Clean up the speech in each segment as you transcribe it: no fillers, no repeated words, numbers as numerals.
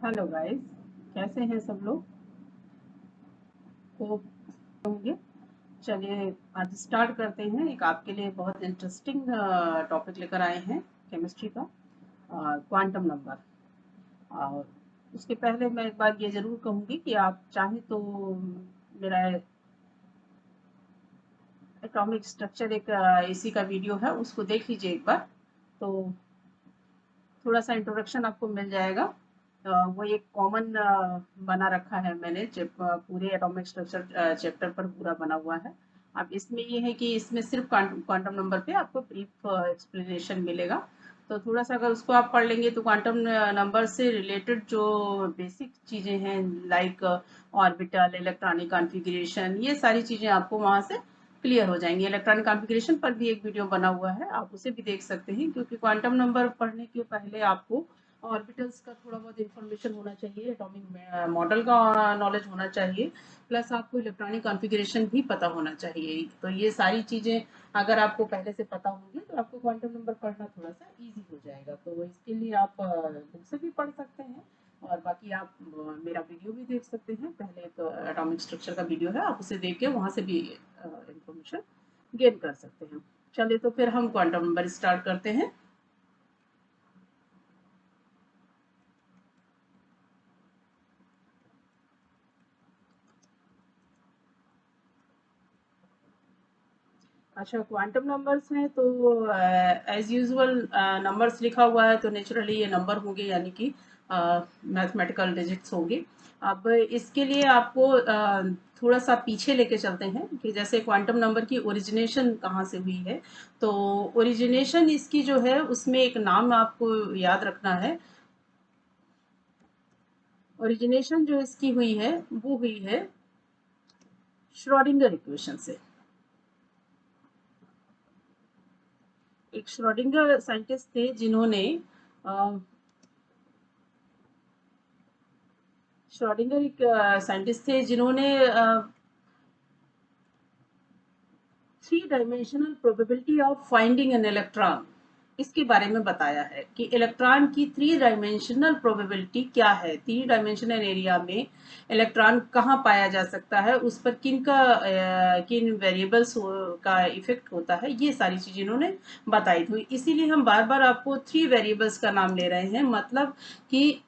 Hello guys, कैसे हैं सब लोग? होप होंगे। चलिए आज स्टार्ट करते हैं। एक आपके लिए बहुत इंटरेस्टिंग टॉपिक लेकर आए हैं, केमिस्ट्री का क्वांटम नंबर। और उसके पहले मैं एक बात ये ज़रूर कहूँगी कि आप चाहें तो मेरा एटॉमिक स्ट्रक्चर एक इसी का वीडियो है, उसको देख लीजिए एक बार। तो थोड़ा सा इंट्रोडक्शन आपको मिल जाएगा। वो एक कॉमन बना रखा है मैंने, पूरे एटॉमिक स्ट्रक्चर चैप्टर पर पूरा बना हुआ है। अब इसमें ये है कि इसमें सिर्फ क्वांटम नंबर पे आपको ब्रीफ एक्सप्लेनेशन मिलेगा। तो थोड़ा सा अगर उसको आप पढ़ लेंगे तो क्वांटम नंबर से रिलेटेड जो बेसिक चीज़ें हैं, लाइक ऑर्बिटल, इलेक्ट्रॉनिक कॉन्फ़िगरेशन, ये सारी चीज़ें आपको वहाँ से क्लियर हो जाएंगी। इलेक्ट्रॉनिक कॉन्फ़िगरेशन पर भी एक वीडियो बना हुआ है, आप उसे भी देख सकते हैं, क्योंकि क्वांटम नंबर पढ़ने के पहले आपको ऑर्बिटल्स का थोड़ा बहुत इंफॉर्मेशन होना चाहिए, एटॉमिक मॉडल का नॉलेज होना चाहिए, प्लस आपको इलेक्ट्रॉनिक कॉन्फ़िगरेशन भी पता होना चाहिए। तो ये सारी चीज़ें अगर आपको पहले से पता होंगी तो आपको क्वांटम नंबर पढ़ना थोड़ा सा ईजी हो जाएगा। तो इसके लिए आप बुक से भी पढ़ सकते हैं, और बाकी आप मेरा वीडियो भी देख सकते हैं। पहले एक एटॉमिक स्ट्रक्चर का वीडियो है, आप उसे देख के वहाँ से भी इंफॉर्मेशन गेन कर सकते हैं। चलिए तो फिर हम क्वांटम नंबर स्टार्ट करते हैं। अच्छा, क्वांटम नंबर्स हैं तो एज यूजुअल नंबर्स लिखा हुआ है, तो नेचुरली ये नंबर होंगे, यानी कि मैथमेटिकल डिजिट्स होंगे। अब इसके लिए आपको थोड़ा सा पीछे लेके चलते हैं कि जैसे क्वांटम नंबर की ओरिजिनेशन कहाँ से हुई है। तो ओरिजिनेशन इसकी जो है उसमें एक नाम आपको याद रखना है। ओरिजिनेशन जो इसकी हुई है वो हुई है श्रोडिंगर इक्वेशन से। एक श्रोडिंगर साइंटिस्ट थे जिन्होंने श्रोडिंगर एक साइंटिस्ट थे जिन्होंने three dimensional probability of finding an electron, इसके बारे में बताया है कि इलेक्ट्रॉन की थ्री डायमेंशनल प्रोबेबिलिटी क्या है, थ्री डायमेंशनल एरिया में इलेक्ट्रॉन कहाँ पाया जा सकता है, उस पर किन वेरिएबल्स का इफेक्ट होता है, ये सारी चीजें इन्होंने बताई थी। इसीलिए हम बार बार आपको थ्री वेरिएबल्स का नाम ले रहे हैं, मतलब कि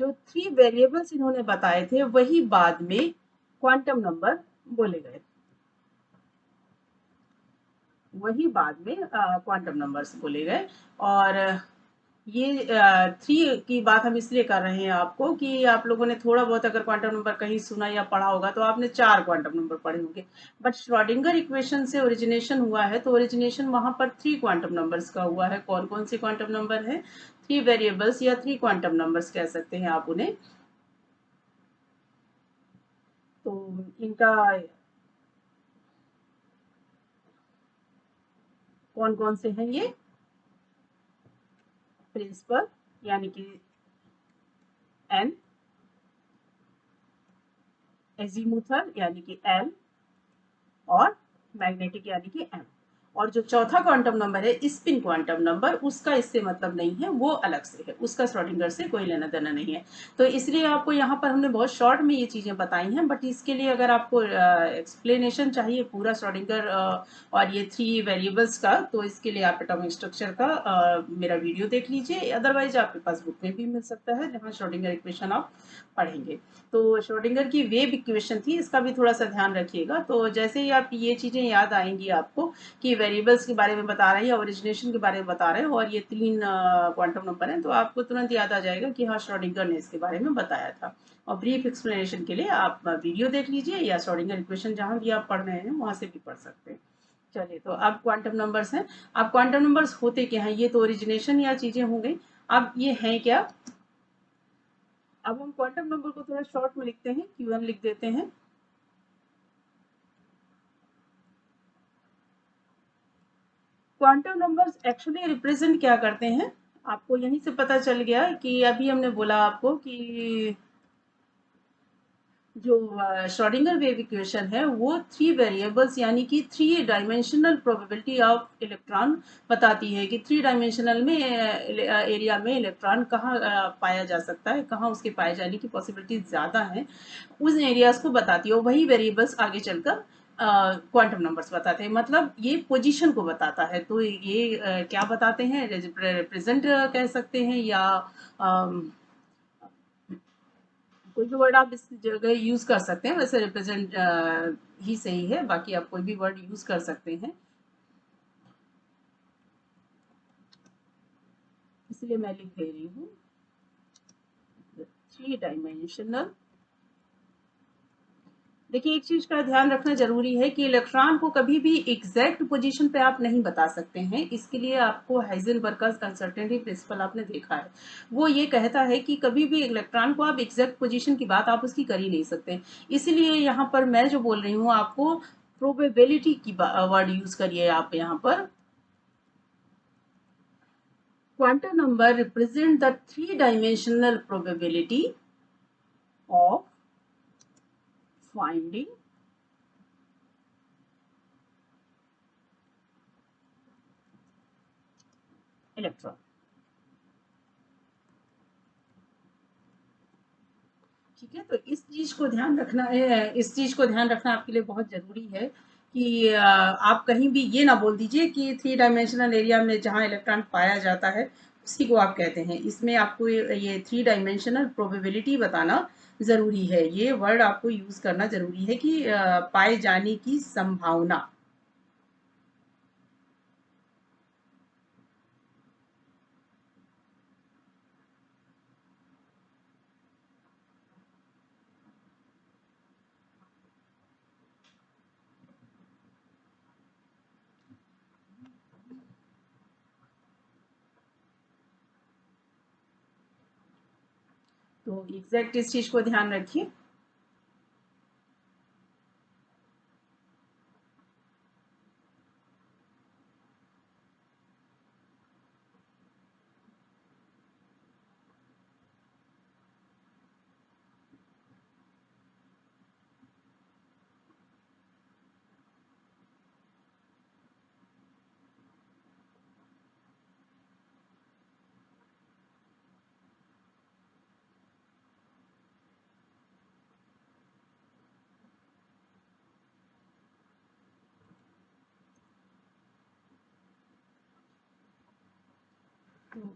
जो थ्री वेरिएबल्स इन्होंने बताए थे वही बाद में क्वांटम नंबर बोले गए, वही बाद में क्वांटम नंबर्स बोले गए। और ये थ्री की बात हम इसलिए कर रहे हैं आपको कि आप लोगों ने थोड़ा बहुत अगर क्वांटम नंबर कहीं सुना या पढ़ा होगा तो आपने चार क्वांटम नंबर पढ़े होंगे, बट श्रोडिंगर इक्वेशन से ओरिजिनेशन हुआ है तो ओरिजिनेशन वहां पर थ्री क्वांटम नंबर्स का हुआ है। कौन कौन से क्वांटम नंबर है? थ्री वेरिएबल्स या थ्री क्वांटम नंबर्स कह सकते हैं आप उन्हें। तो इनका कौन कौन से हैं ये? प्रिंसिपल यानी कि एन, एजीमुथल यानी कि एल, और मैग्नेटिक यानी कि एम। और जो चौथा क्वांटम नंबर है स्पिन क्वांटम नंबर, उसका इससे मतलब नहीं है, वो अलग से है, उसका श्रोडिंगर से कोई लेना देना नहीं है। तो इसलिए आपको यहाँ पर हमने बहुत शॉर्ट में ये चीजें बताई हैं, बट इसके लिए अगर आपको एक्सप्लेनेशन चाहिए पूरा श्रोडिंगर और ये थ्री वेरिएबल्स का, तो इसके लिए आप एटॉमिक स्ट्रक्चर का मेरा वीडियो देख लीजिए, अदरवाइज आपके पास बुक में भी मिल सकता है जहाँ श्रोडिंगर इक्वेशन आप पढ़ेंगे। तो श्रोडिंगर की वेव इक्वेशन थी, इसका भी थोड़ा सा ध्यान रखिएगा। तो जैसे ही आप ये चीजें याद आएंगी आपको कि वेरिएबल्स के बारे में बता रहे हैं, ओरिजिनेशन के बारे में बता रहे हैं, और ये तीन क्वांटम नंबर हैं, तो आपको तुरंत याद आ जाएगा कि हाँ, श्रोडिंगर ने इसके बारे में बताया था। और ब्रीफ एक्सप्लेनेशन के लिए आप वीडियो देख लीजिए, या श्रोडिंगर इक्वेशन जहां भी आप पढ़ रहे हैं वहां से भी पढ़ सकते हैं। चलिए, तो अब क्वांटम नंबर्स हैं। अब क्वांटम नंबर्स होते क्या हैं? ये तो ओरिजिनेशन या चीजें हो गई। अब ये हैं क्या? अब हम क्वांटम नंबर को थोड़ा शॉर्ट में लिखते हैं, Q1 लिख देते हैं। क्वांटम नंबर्स एक्चुअली रिप्रेजेंट क्या करते हैं? आपको यहीं से पता चल गया कि अभी हमने बोला आपको कि जो श्रोडिंगर वेव इक्वेशन है वो 3 वेरिएबल्स यानी कि 3 डायमेंशनल प्रोबेबिलिटी ऑफ इलेक्ट्रॉन बताती है कि 3 डायमेंशनल में एरिया में इलेक्ट्रॉन कहाँ पाया जा सकता है, कहाँ उसके पाए जाने की पॉसिबिलिटी ज़्यादा है, उस एरियाज को बताती है। और वही वेरिएबल्स आगे चलकर क्वांटम नंबर्स बताते हैं, मतलब ये पोजीशन को बताता है। तो ये क्या बताते हैं, रिप्रेजेंट कह सकते हैं, या कोई भी वर्ड आप इस जगह यूज कर सकते हैं। वैसे रिप्रेजेंट ही सही है, बाकी आप कोई भी वर्ड यूज कर सकते हैं, इसलिए मैं लिख दे रही हूँ 3 डायमेंशनल। देखिए एक चीज का ध्यान रखना जरूरी है कि इलेक्ट्रॉन को कभी भी एग्जैक्ट पोजीशन पे आप नहीं बता सकते हैं। इसके लिए आपको हाइजेनबर्ग का कंसर्टेंटी प्रिंसिपल आपने देखा है, वो ये कहता है कि कभी भी इलेक्ट्रॉन को आप एग्जैक्ट पोजीशन की बात आप उसकी कर ही नहीं सकते। इसीलिए यहाँ पर मैं जो बोल रही हूँ आपको, प्रोबेबिलिटी की वर्ड यूज करिए आप यहाँ पर। quantum number represent the three-dimensional probability of finding electron। ठीक है, तो इस चीज को ध्यान रखना है, इस चीज को ध्यान रखना आपके लिए बहुत जरूरी है कि आप कहीं भी ये ना बोल दीजिए कि 3 डायमेंशनल एरिया में जहाँ इलेक्ट्रॉन पाया जाता है उसी को आप कहते हैं। इसमें आपको ये 3 डायमेंशनल प्रोबेबिलिटी बताना जरूरी है, ये वर्ड आपको यूज करना जरूरी है कि पाए जाने की संभावना। तो एग्जैक्ट इस चीज को ध्यान रखिए।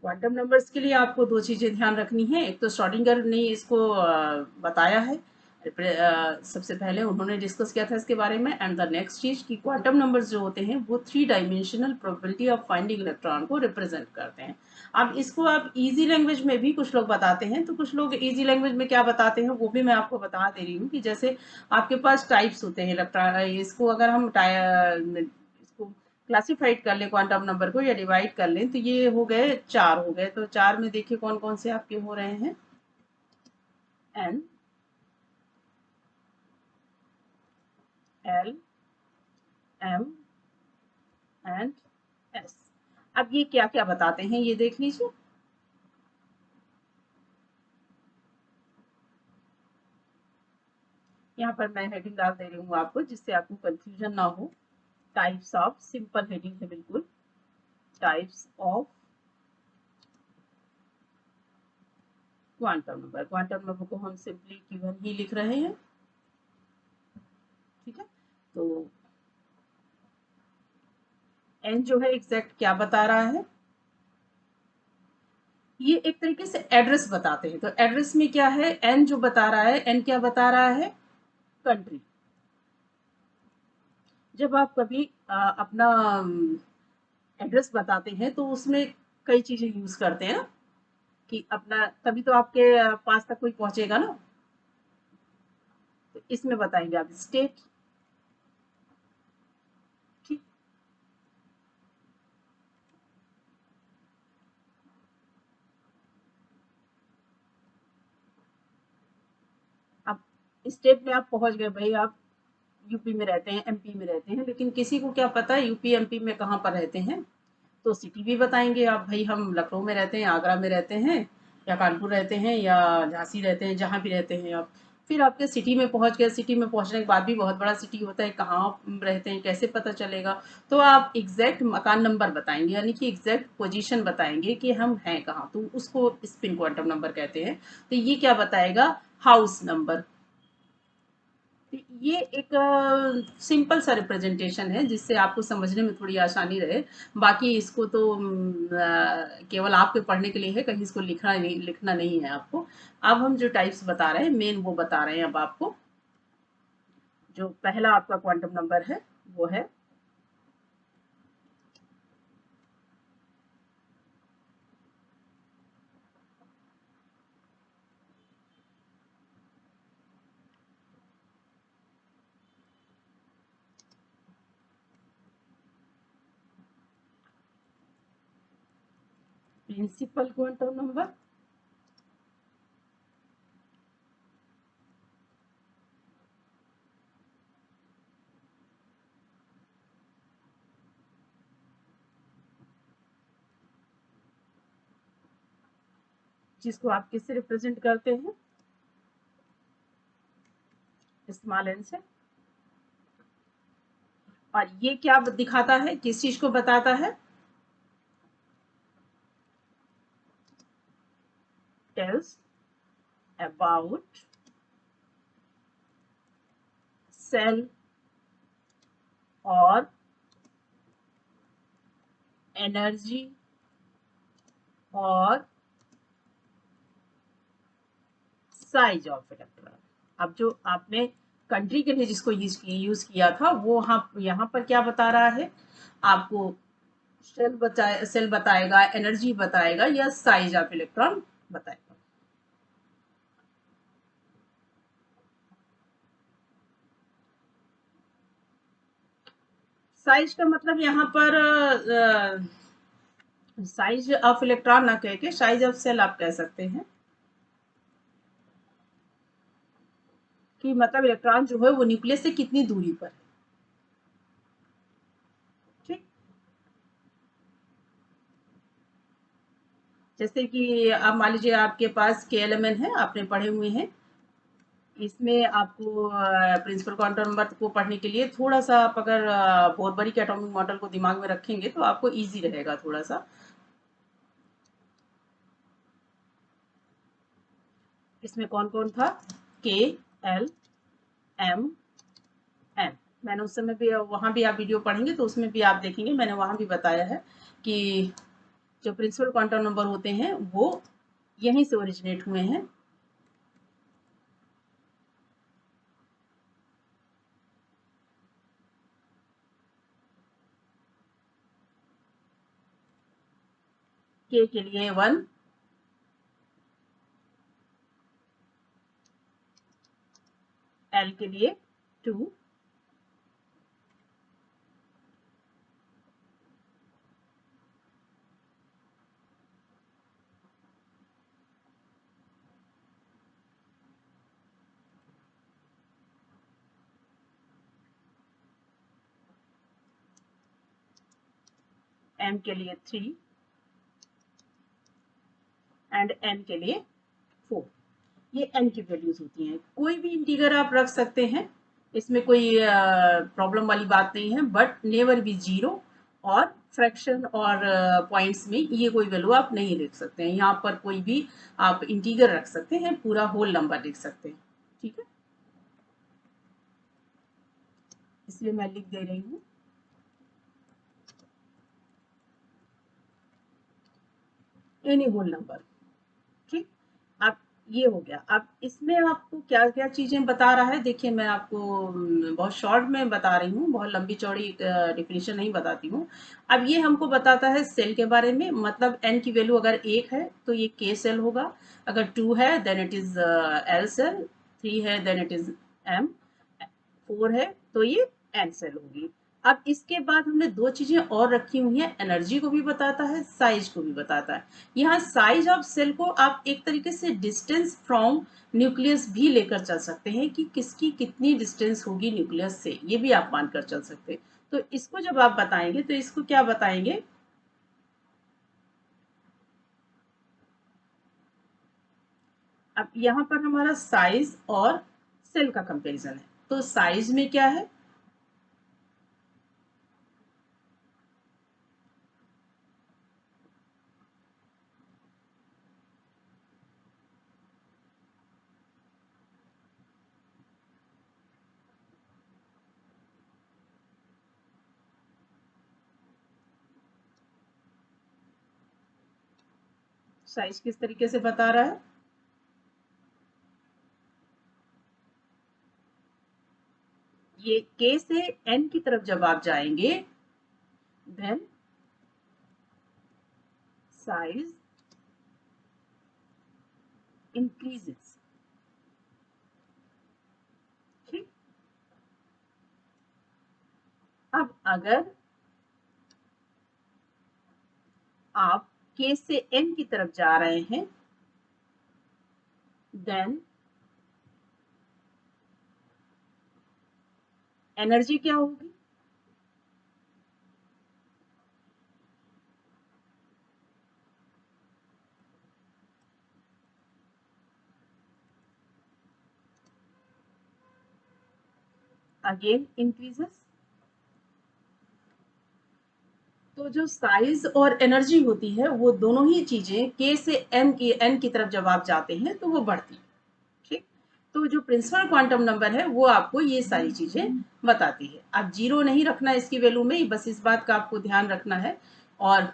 क्वांटम नंबर्स के लिए आपको दो चीजें ध्यान रखनी है। एक तो श्रोडिंगर ने इसको बताया है, सबसे पहले उन्होंने डिस्कस किया था इसके बारे में। एंड द नेक्स्ट चीज कि क्वांटम नंबर्स जो होते हैं वो 3 dimensional probability of finding electron को रिप्रेजेंट करते हैं। अब इसको आप इजी लैंग्वेज में भी कुछ लोग बताते हैं, तो कुछ लोग इजी लैंग्वेज में क्या बताते हैं वो भी मैं आपको बता दे रही हूँ कि जैसे आपके पास टाइप्स होते हैं इलेक्ट्रॉन, इसको अगर हम इसको क्लासिफाइड कर ले क्वांटम नंबर को या डिवाइड कर लें तो ये हो गए 4 हो गए। तो 4 में देखिए कौन कौन से आपके हो रहे हैं, N, L, M and S. अब ये क्या क्या बताते हैं ये देख लीजिए। यहाँ पर मैं हेडिंग डाल दे रही हूँ आपको जिससे आपको कंफ्यूजन ना हो। टाइप्स ऑफ, सिंपल हेडिंग है बिल्कुल, types of quantum number. Quantum number को हम सिंपली Q1 ही लिख रहे हैं, ठीक है। तो एन जो है एग्जैक्ट क्या बता रहा है, ये एक तरीके से एड्रेस बताते हैं। तो एड्रेस में क्या है, एन जो बता रहा है, एन क्या बता रहा है, कंट्री। जब आप कभी अपना एड्रेस बताते हैं तो उसमें कई चीजें यूज करते हैं ना, कि अपना तभी तो आपके पास तक कोई पहुंचेगा ना। तो इसमें बताएंगे आप स्टेट, ठीक। अब स्टेट में आप पहुंच गए भाई, आप यूपी में रहते हैं, एमपी में रहते हैं, लेकिन किसी को क्या पता है यूपी एमपी में कहाँ पर रहते हैं। तो सिटी भी बताएंगे आप, भाई हम लखनऊ में रहते हैं, आगरा में रहते हैं, या कानपुर रहते हैं, या झांसी रहते हैं, जहाँ भी रहते हैं आप। फिर आपके सिटी में पहुंच गए, सिटी में पहुंचने के बाद भी बहुत बड़ा सिटी होता है, कहाँ रहते हैं कैसे पता चलेगा, तो आप एग्जैक्ट मकान नंबर बताएंगे, यानी कि एग्जैक्ट पोजीशन बताएंगे कि हम हैं कहाँ, तो उसको स्पिन क्वांटम नंबर कहते हैं। तो ये क्या बताएगा, हाउस नंबर। ये एक सिंपल सा रिप्रेजेंटेशन है जिससे आपको समझने में थोड़ी आसानी रहे। बाकी इसको तो केवल आपके पढ़ने के लिए है, कहीं इसको लिखना नहीं है आपको। अब हम जो टाइप्स बता रहे हैं मेन वो बता रहे हैं अब आपको। जो पहला आपका क्वांटम नंबर है वो है प्रिंसिपल क्वांटम नंबर। जिसको आप किससे रिप्रेजेंट करते हैं, स्मॉल एन से। और ये क्या दिखाता है, किस चीज को बताता है, टेल्स अबाउट सेल और एनर्जी और साइज ऑफ इलेक्ट्रॉन। अब जो आपने कंट्री के लिए जिसको यूज किया था वो यहाँ पर क्या बता रहा है आपको, सेल बताएगा, एनर्जी बताएगा या साइज ऑफ इलेक्ट्रॉन बताएगा। साइज का मतलब यहाँ पर साइज ऑफ इलेक्ट्रॉन ना कह के साइज ऑफ सेल आप कह सकते हैं, कि मतलब इलेक्ट्रॉन जो है वो न्यूक्लियस से कितनी दूरी पर है। ठीक, जैसे कि आप मान लीजिए आपके पास KLMN है, आपने पढ़े हुए हैं, इसमें आपको प्रिंसिपल क्वांटम नंबर को पढ़ने के लिए थोड़ा सा आप अगर बोरबरी के एटॉमिक मॉडल को दिमाग में रखेंगे तो आपको इजी रहेगा थोड़ा सा। इसमें कौन कौन था, KLMN। मैंने उस समय भी, वहां भी आप वीडियो पढ़ेंगे तो उसमें भी आप देखेंगे, मैंने वहां भी बताया है कि जो प्रिंसिपल क्वांटम नंबर होते हैं वो यहीं से ओरिजिनेट हुए हैं। के लिए 1, L के लिए 2, M के लिए 3 एंड N के लिए 4। ये N की वैल्यूज होती हैं। कोई भी इंटीगर आप रख सकते हैं, इसमें कोई प्रॉब्लम वाली बात नहीं है, बट नेवर बी जीरो। और फ्रैक्शन और पॉइंट्स में ये कोई वैल्यू आप नहीं लिख सकते हैं। यहाँ पर कोई भी आप इंटीगर रख सकते हैं, पूरा होल नंबर लिख सकते हैं। ठीक है, इसलिए मैं लिख दे रही हूँ एनी होल नंबर। ठीक, अब ये हो गया। अब इसमें आपको क्या क्या चीजें बता रहा है, देखिए मैं आपको बहुत शॉर्ट में बता रही हूँ, बहुत लंबी चौड़ी डिफिनेशन नहीं बताती हूँ। अब ये हमको बताता है सेल के बारे में, मतलब एन की वैल्यू अगर 1 है तो ये के सेल होगा, अगर 2 है then it is L shell, 3 है देन इट इज एम, 4 है तो ये एन सेल होगी। अब इसके बाद हमने दो चीजें और रखी हुई हैं, एनर्जी को भी बताता है, साइज को भी बताता है। यहाँ साइज ऑफ सेल को आप एक तरीके से डिस्टेंस फ्रॉम न्यूक्लियस भी लेकर चल सकते हैं, कि किसकी कितनी डिस्टेंस होगी न्यूक्लियस से, ये भी आप मानकर चल सकते हैं। तो इसको जब आप बताएंगे तो इसको क्या बताएंगे, अब यहाँ पर हमारा साइज और सेल का कंपैरिजन है। तो साइज में क्या है, साइज किस तरीके से बता रहा है, ये k से n की तरफ जब आप जाएंगे देन साइज इंक्रीजेस। ठीक, अब अगर आप k से n की तरफ जा रहे हैं देन एनर्जी क्या होगी, अगेन इंक्रीजेस। तो जो साइज और एनर्जी होती है वो दोनों ही चीजें k से n की तरफ जब आप जाते हैं तो वो बढ़ती है। ठीक, तो जो प्रिंसिपल क्वांटम नंबर है वो आपको ये सारी चीजें बताती है। अब जीरो नहीं रखना इसकी वैल्यू में, बस इस बात का आपको ध्यान रखना है, और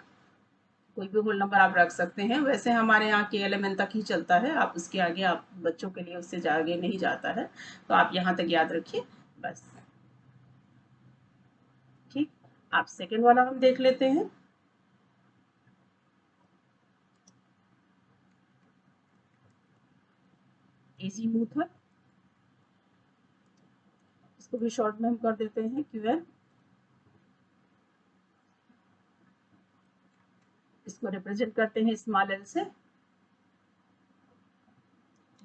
कोई भी होल नंबर आप रख सकते हैं। वैसे हमारे यहाँ KLMN तक ही चलता है, आप उसके आगे आप बच्चों के लिए उससे आगे नहीं जाता है, तो आप यहाँ तक याद रखिए बस। ठीक, आप सेकेंड वाला हम देख लेते हैं। एजीमूथ, इसको भी शॉर्ट में हम कर देते हैं QL। इसको रिप्रेजेंट करते हैं स्मॉल l से।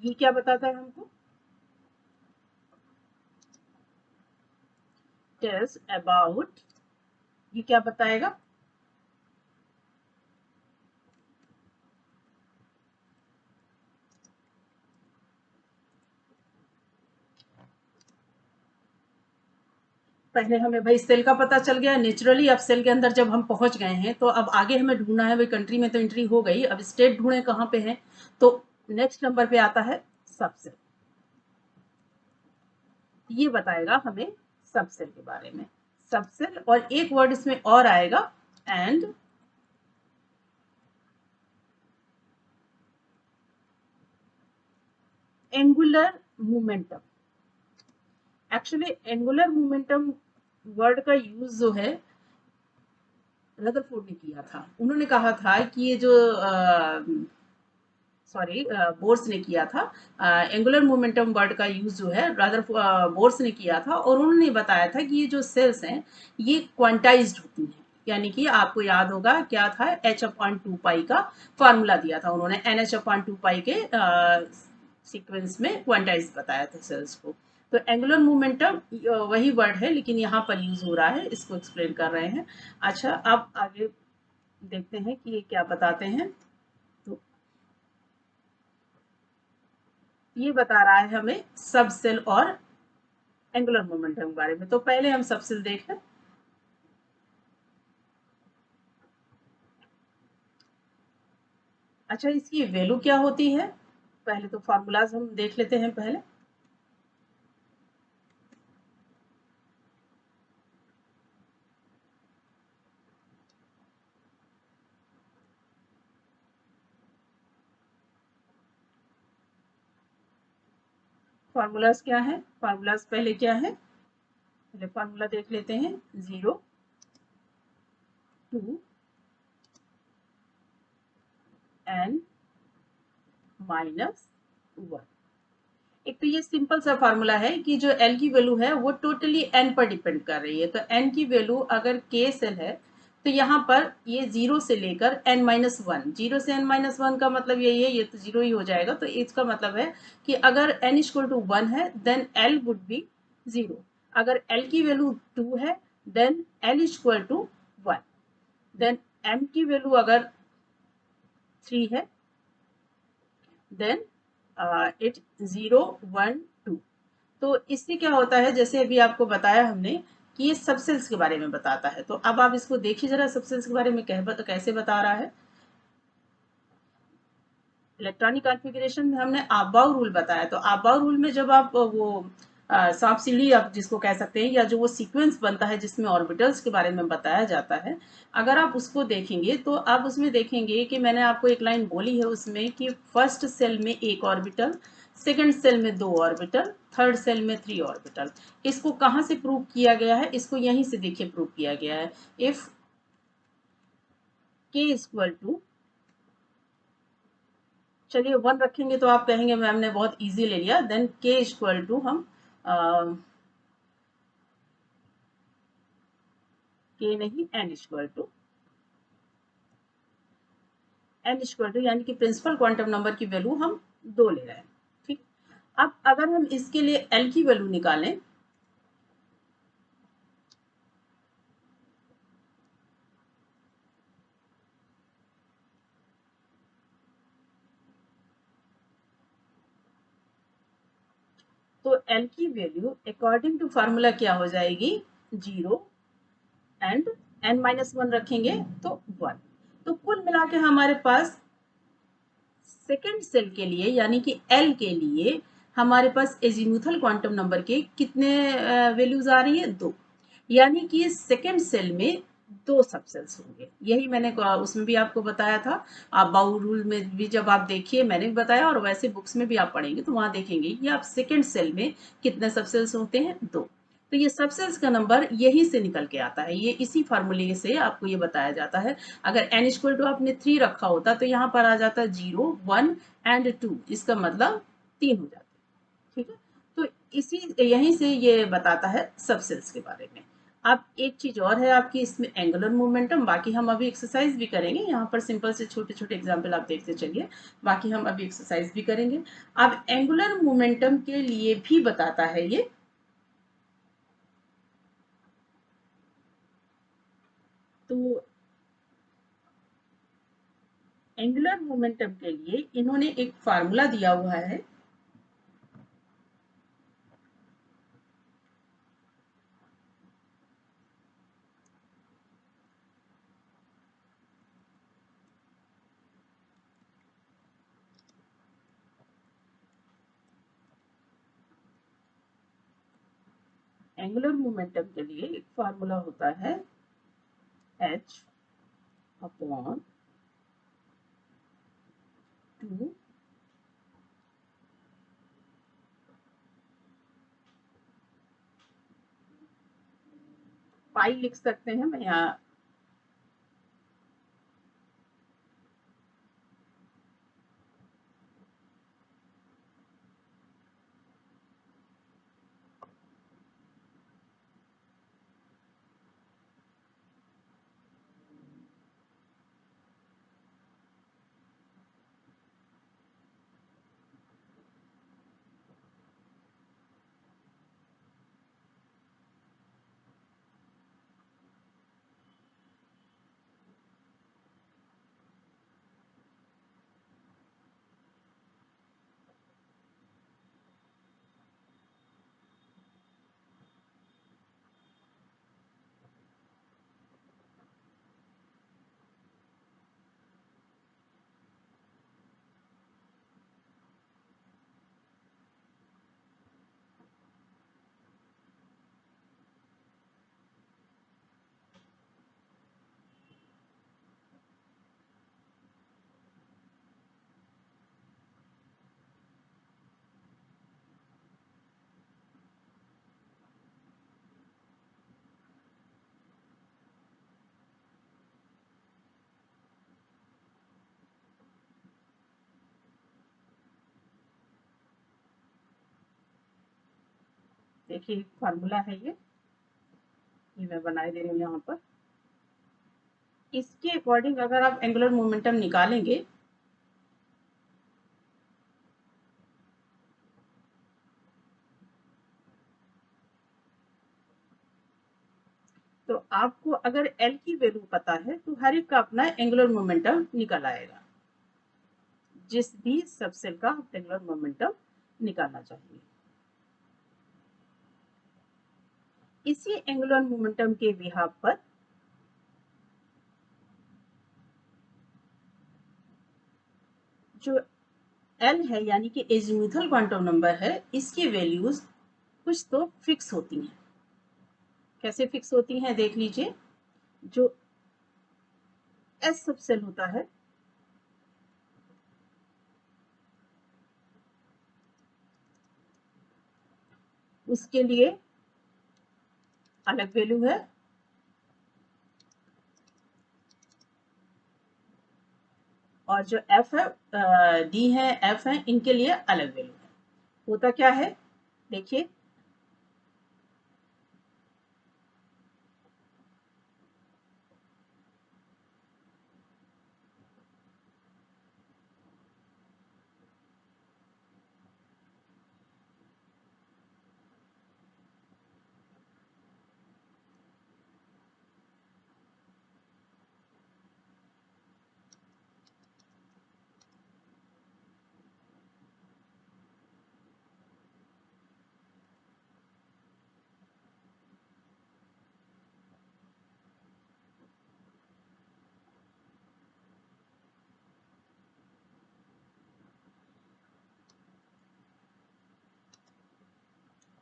ये क्या बताता है हमको, टेल्स अबाउट, ये क्या बताएगा, पहले हमें भाई सेल का पता चल गया नेचुरली। अब सेल के अंदर जब हम पहुंच गए हैं तो अब आगे हमें ढूंढना है, भाई कंट्री में तो एंट्री हो गई, अब स्टेट ढूंढे कहाँ पे है, तो नेक्स्ट नंबर पे आता है सबसेल। ये बताएगा हमें सबसेल के बारे में, सबसेल, और एक वर्ड इसमें और आएगा and angular momentum. Actually angular momentum word का यूज जो है रदरफोर्ड ने किया था। उन्होंने कहा था कि ये जो सॉरी बोर्स ने किया था, एंगुलर मोमेंटम वर्ड का यूज जो है रादर बोर्स ने किया था, और उन्होंने बताया था कि ये जो सेल्स हैं ये क्वांटाइज्ड होती हैं। यानी कि आपको याद होगा क्या था, h/2 का फॉर्मूला दिया था उन्होंने, NH/2 के सीक्वेंस में क्वांटाइज बताया था सेल्स को। तो एंगुलर मोमेंटम वही वर्ड है लेकिन यहाँ पर यूज हो रहा है, इसको एक्सप्लेन कर रहे हैं। अच्छा, अब आगे देखते हैं कि ये क्या बताते हैं। तो ये बता रहा है हमें सब सेल और एंगुलर मोमेंटम के बारे में। तो पहले हम सब सेल देखें। अच्छा, इसकी वैल्यू क्या होती है, पहले तो फॉर्मूलाज हम देख लेते हैं पहले। फॉर्मूलाज क्या है, फॉर्मूलाज पहले क्या है, पहले फॉर्मूला देख लेते हैं। 0 2 n -1। एक तो ये सिंपल सा फार्मूला है कि जो L की वैल्यू है वो टोटली n पर डिपेंड कर रही है। तो n की वैल्यू अगर k सेल है तो यहाँ पर ये 0 से लेकर n-1, 0 से n-1 का मतलब यही है, ये तो 0 ही हो जाएगा। तो इसका मतलब है कि अगर n = 1 है देन L वुड बी 0। अगर L की वैल्यू 2 है देन L = 1। देन m की वैल्यू अगर 3 है देन इट 0 1 2। तो इससे क्या होता है, जैसे अभी आपको बताया हमने कि ये सबसेल्स के बारे में बताता है। तो अब आप इसको देखिए जरा, सबसेल्स के बारे में कैसे बता रहा है। इलेक्ट्रॉनिक कॉन्फ़िगरेशन में हमने आबाउ रूल बताया। तो आबाउ रूल में जब आप वो सांप सीढ़ी आप जिसको कह सकते हैं, या जो वो सीक्वेंस बनता है जिसमें ऑर्बिटल्स के बारे में बताया जाता है, अगर आप उसको देखेंगे तो आप उसमें देखेंगे कि मैंने आपको एक लाइन बोली है उसमें कि फर्स्ट सेल में एक ऑर्बिटल, सेकंड सेल में 2 ऑर्बिटल, थर्ड सेल में 3 ऑर्बिटल। इसको कहाँ से प्रूव किया गया है? इसको यहीं से देखिए प्रूव किया गया है। इफ k इक्वल टू, चलिए 1 रखेंगे तो आप कहेंगे मैम ने बहुत इजी ले लिया। देन k इक्वल टू हम k नहीं, n इक्वल टू, यानी कि प्रिंसिपल क्वांटम नंबर की वैल्यू हम 2 ले रहे हैं। ठीक। अब अगर हम इसके लिए l की वैल्यू निकालें, तो l की वैल्यू अकॉर्डिंग टू फार्मूला क्या हो जाएगी? 0 एंड n-1 रखेंगे तो 1। तो कुल मिला के हमारे पास सेकेंड सेल के लिए यानी कि एल के लिए हमारे पास एजीमुथल क्वांटम नंबर के कितने वैल्यूज आ रही है? 2। यानी कि सेकेंड सेल में 2 सबसेल्स होंगे। यही मैंने उसमें भी आपको बताया था। आप बाउ रूल में भी जब आप देखिए, मैंने भी बताया, और वैसे बुक्स में भी आप पढ़ेंगे तो वहां देखेंगे कि आप सेकेंड सेल में कितने सबसेल्स होते हैं? 2। तो ये सबसेल्स का नंबर यही से निकल के आता है, ये इसी फार्मूले से आपको ये बताया जाता है। अगर n इक्वल टू आपने 3 रखा होता तो यहाँ पर आ जाता 0, 1 एंड 2, इसका मतलब 3 हो जाते। ठीक है। तो इसी यहीं से ये बताता है सबसेल्स के बारे में। अब एक चीज और है आपकी इसमें, एंगुलर मोमेंटम। बाकी हम अभी एक्सरसाइज भी करेंगे, यहाँ पर सिंपल से छोटे छोटे एग्जाम्पल आप देखते चलिए, बाकी हम अभी एक्सरसाइज भी करेंगे। अब एंगुलर मोमेंटम के लिए भी बताता है ये। तो एंगुलर मोमेंटम के लिए इन्होंने एक फार्मूला दिया हुआ है। एंगुलर मोमेंटम के लिए एक फार्मूला होता है h अपॉन 2 पाई लिख सकते हैं, मैं यहाँ देखिए फार्मूला है ये मैं बनाए दे रही हूँ यहाँ पर। इसके अकॉर्डिंग अगर आप एंगुलर मोमेंटम निकालेंगे तो आपको अगर L की वैल्यू पता है तो हर एक का अपना एंगुलर मोमेंटम निकल आएगा, जिस भी सबसेल का आप एंगुलर मोमेंटम निकालना चाहिए। इसी एंगुलर मोमेंटम के बिहाफ पर जो एल है यानी कि एजीमुथल क्वांटम नंबर है, इसकी वैल्यूज कुछ तो फिक्स होती हैं। कैसे फिक्स होती हैं देख लीजिए। जो एस सबसेल होता है उसके लिए अलग वैल्यू है, और जो एफ है, डी है, एफ है, इनके लिए अलग वैल्यू है। होता क्या है देखिए,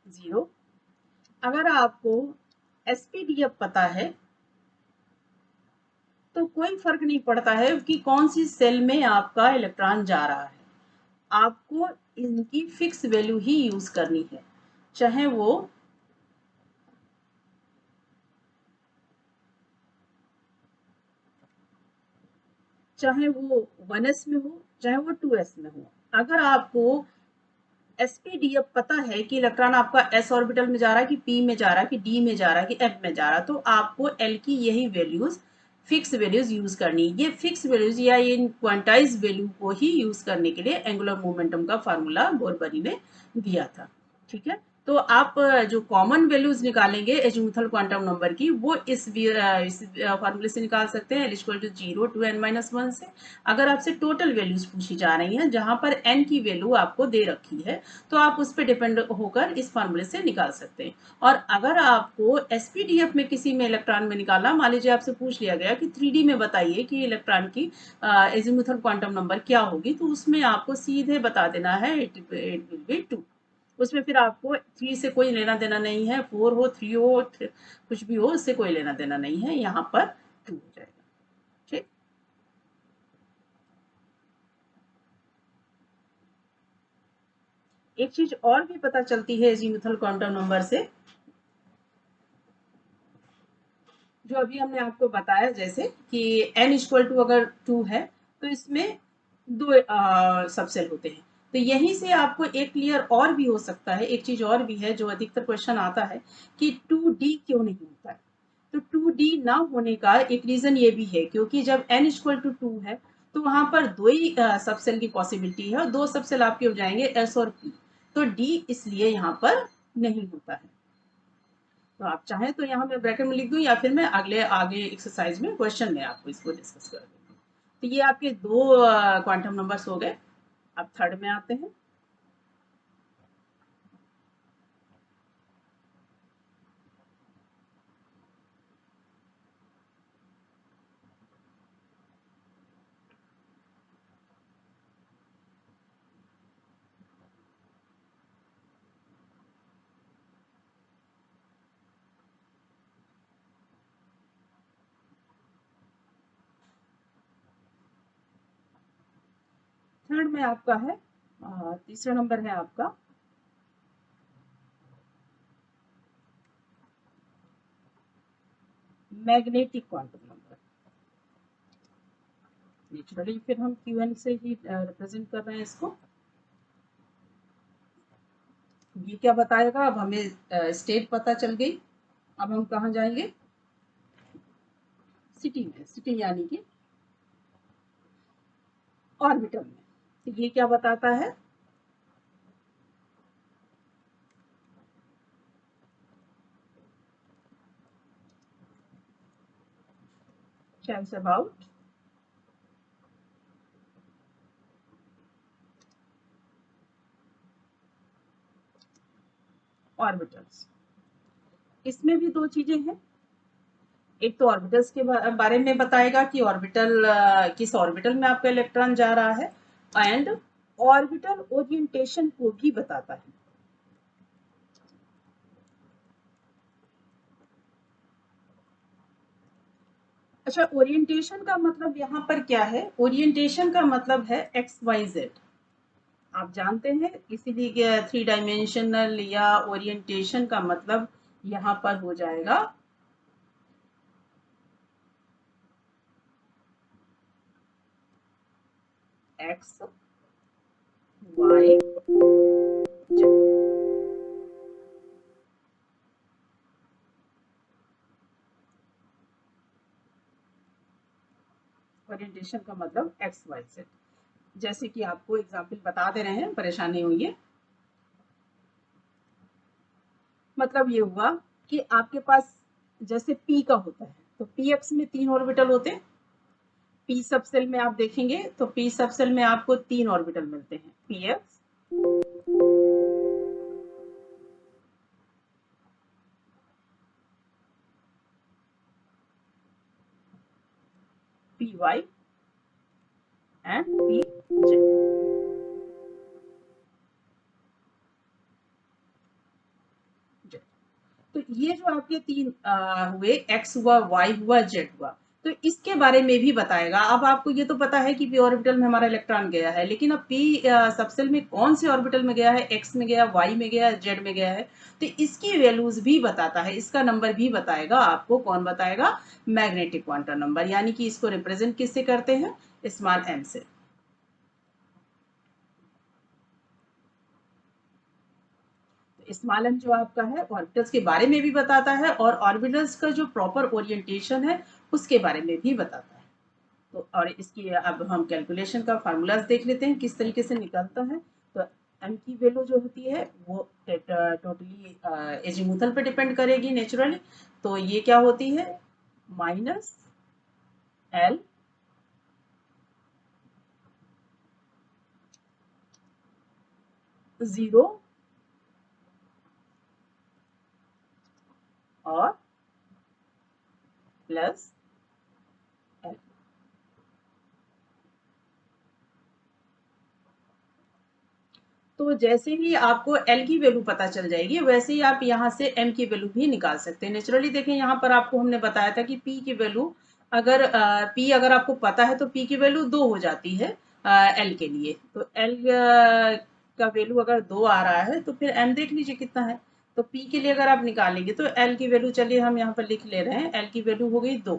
जीरो। अगर आपको एसपीडीएफ पता है तो कोई फर्क नहीं पड़ता है कि कौन सी सेल में आपका इलेक्ट्रॉन जा रहा है, आपको इनकी फिक्स वैल्यू ही यूज करनी है। चाहे वो चाहे वो 1s में हो, चाहे वो 2s में हो। अगर आपको एसपीडीएफ पता है कि इलेक्ट्रॉन आपका एस ऑर्बिटल में जा रहा है कि पी में जा रहा है कि डी में जा रहा है कि एफ में जा रहा है, तो आपको एल की यही वैल्यूज फिक्स वैल्यूज यूज करनी है। ये फिक्स वैल्यूज या इन क्वांटाइज वैल्यू को ही यूज करने के लिए एंगुलर मोमेंटम का फार्मूला बोरबरी ने दिया था। ठीक है, तो आप जो कॉमन वैल्यूज निकालेंगे एजीमुथल क्वांटम नंबर की, वो इस फार्मूले से निकाल सकते हैं, इक्वल टू 0 टू n-1 से। अगर आपसे टोटल वैल्यूज पूछी जा रही हैं जहां पर n की वैल्यू आपको दे रखी है, तो आप उस पर डिपेंड होकर इस फार्मूले से निकाल सकते हैं। और अगर आपको एसपीडीएफ में किसी में इलेक्ट्रॉन में निकालना, मान लीजिए आपसे पूछ लिया गया कि 3D में बताइए कि इलेक्ट्रॉन की एजीमुथल क्वांटम नंबर क्या होगी, तो उसमें आपको सीधे बता देना है इट विल बी 2। उसमें फिर आपको 3 से कोई लेना देना नहीं है, 4 हो, 3 हो, कुछ भी हो, उससे कोई लेना देना नहीं है, यहाँ पर 2 हो जाएगा। ठीक, एक चीज और भी पता चलती है एजीमुथल क्वांटम नंबर से, जो अभी हमने आपको बताया, जैसे कि n इक्वल टू अगर 2 है तो इसमें दो सबसेल होते हैं। तो यहीं से आपको एक क्लियर और भी हो सकता है, एक चीज और भी है जो अधिकतर क्वेश्चन आता है कि 2D क्यों नहीं होता है। तो 2D ना होने का एक रीजन ये भी है क्योंकि जब n इक्वल टू 2 है तो वहां पर दो ही सबसेल की पॉसिबिलिटी है, और दो सबसेल आपके हो जाएंगे s और p। तो d इसलिए यहाँ पर नहीं होता है। तो आप चाहें तो यहाँ मैं ब्रैकेट में लिख दूं, या फिर मैं अगले आगे एक्सरसाइज में क्वेश्चन में आपको इसको डिस्कस कर दूंगी। तो ये आपके दो क्वांटम नंबर्स हो गए। अब थर्ड में आते हैं। थर्ड में आपका है, तीसरा नंबर है आपका मैग्नेटिक क्वांटम नंबर। नेचुरली फिर हम क्यूएन से ही रिप्रेजेंट कर रहे हैं इसको। ये क्या बताएगा, अब हमें स्टेट पता चल गई। अब हम कहाँ जाएंगे, सिटी में। सिटी यानी कि ऑर्बिटल में। तो ये क्या बताता है, टेल्स अबाउट ऑर्बिटल्स। इसमें भी दो चीजें हैं। एक तो ऑर्बिटल्स के बारे में बताएगा कि ऑर्बिटल किस ऑर्बिटल में आपका इलेक्ट्रॉन जा रहा है, एंड ऑर्बिटल ओरिएंटेशन को भी बताता है। अच्छा, ओरिएंटेशन का मतलब यहाँ पर क्या है? ओरिएंटेशन का मतलब है एक्स वाई जेड। आप जानते हैं, इसीलिए 3 डायमेंशनल या ओरिएंटेशन का मतलब यहाँ पर हो जाएगा एक्स वाई जेड। ओरिएंटेशन का मतलब एक्स वाई जेड। जैसे कि आपको एग्जाम्पल बता दे रहे हैं, परेशानी हुई है। मतलब ये हुआ कि आपके पास जैसे पी का होता है, तो पी एक्स में 3 ऑर्बिटल होते हैं। पी सब सेल में आप देखेंगे तो पी सब सेल में आपको 3 ऑर्बिटल मिलते हैं, P X, P Y and P Z. तो ये जो आपके 3 हुए, एक्स हुआ, वाई हुआ, जेड हुआ, तो इसके बारे में भी बताएगा। अब आपको ये तो पता है कि पी ऑर्बिटल में हमारा इलेक्ट्रॉन गया है, लेकिन अब पी सबसेल में कौन से ऑर्बिटल में गया है, एक्स में गया, वाई में गया, जेड में गया है, तो इसकी वैल्यूज भी बताता है, इसका नंबर भी बताएगा आपको। कौन बताएगा? Magnetic quantum number. यानी कि इसको रिप्रेजेंट किससे करते हैं? स्मॉल एम से। स्मॉल एम जो आपका है ऑर्बिटल्स के बारे में भी बताता है, और ऑर्बिटल्स का जो प्रॉपर ओरिएंटेशन है उसके बारे में भी बताता है। तो और इसकी अब हम कैलकुलेशन का फार्मूलाज देख लेते हैं किस तरीके से निकलता है। तो एम की वैल्यू जो होती है वो टोटली एजीमुथल पे डिपेंड करेगी नेचुरली। तो ये क्या होती है? माइनस एल जीरो और प्लस एल। तो जैसे ही आपको एल की वैल्यू पता चल जाएगी, वैसे ही आप यहाँ से एम की वैल्यू भी निकाल सकते हैं। नेचुरली देखें, यहाँ पर आपको हमने बताया था कि पी की वैल्यू अगर पी अगर आपको पता है तो पी की वैल्यू 2 हो जाती है एल के लिए। तो एल का वैल्यू अगर 2 आ रहा है तो फिर एम देख लीजिए कितना है। तो पी के लिए अगर आप निकालेंगे तो एल की वैल्यू, चलिए हम यहाँ पर लिख ले रहे हैं, एल की वैल्यू हो गई 2।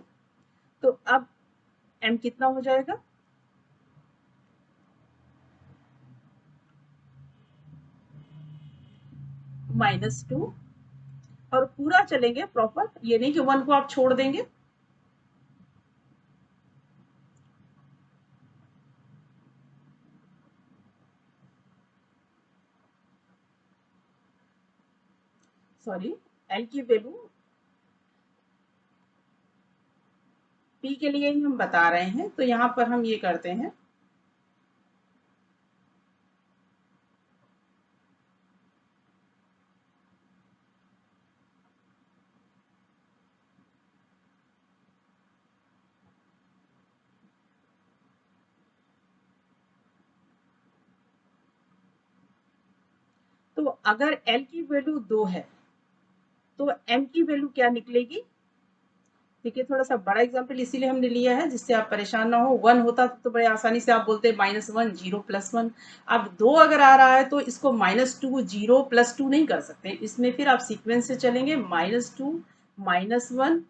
तो अब एम कितना हो जाएगा? -2। और पूरा चलेंगे प्रॉपर, ये नहीं कि 1 को आप छोड़ देंगे। सॉरी, एल की वैल्यू पी के लिए ही हम बता रहे हैं, तो यहाँ पर हम ये करते हैं, तो अगर एल की वैल्यू 2 है तो एम की वैल्यू क्या निकलेगी? देखिए, थोड़ा सा बड़ा एग्जाम्पल इसीलिए हमने लिया है जिससे आप परेशान ना हो। 1 होता तो बड़े आसानी से आप बोलते -1, 0, +1। अब 2 अगर आ रहा है तो इसको -2, 0, +2 नहीं कर सकते, इसमें फिर आप सीक्वेंस से चलेंगे, -2, -1,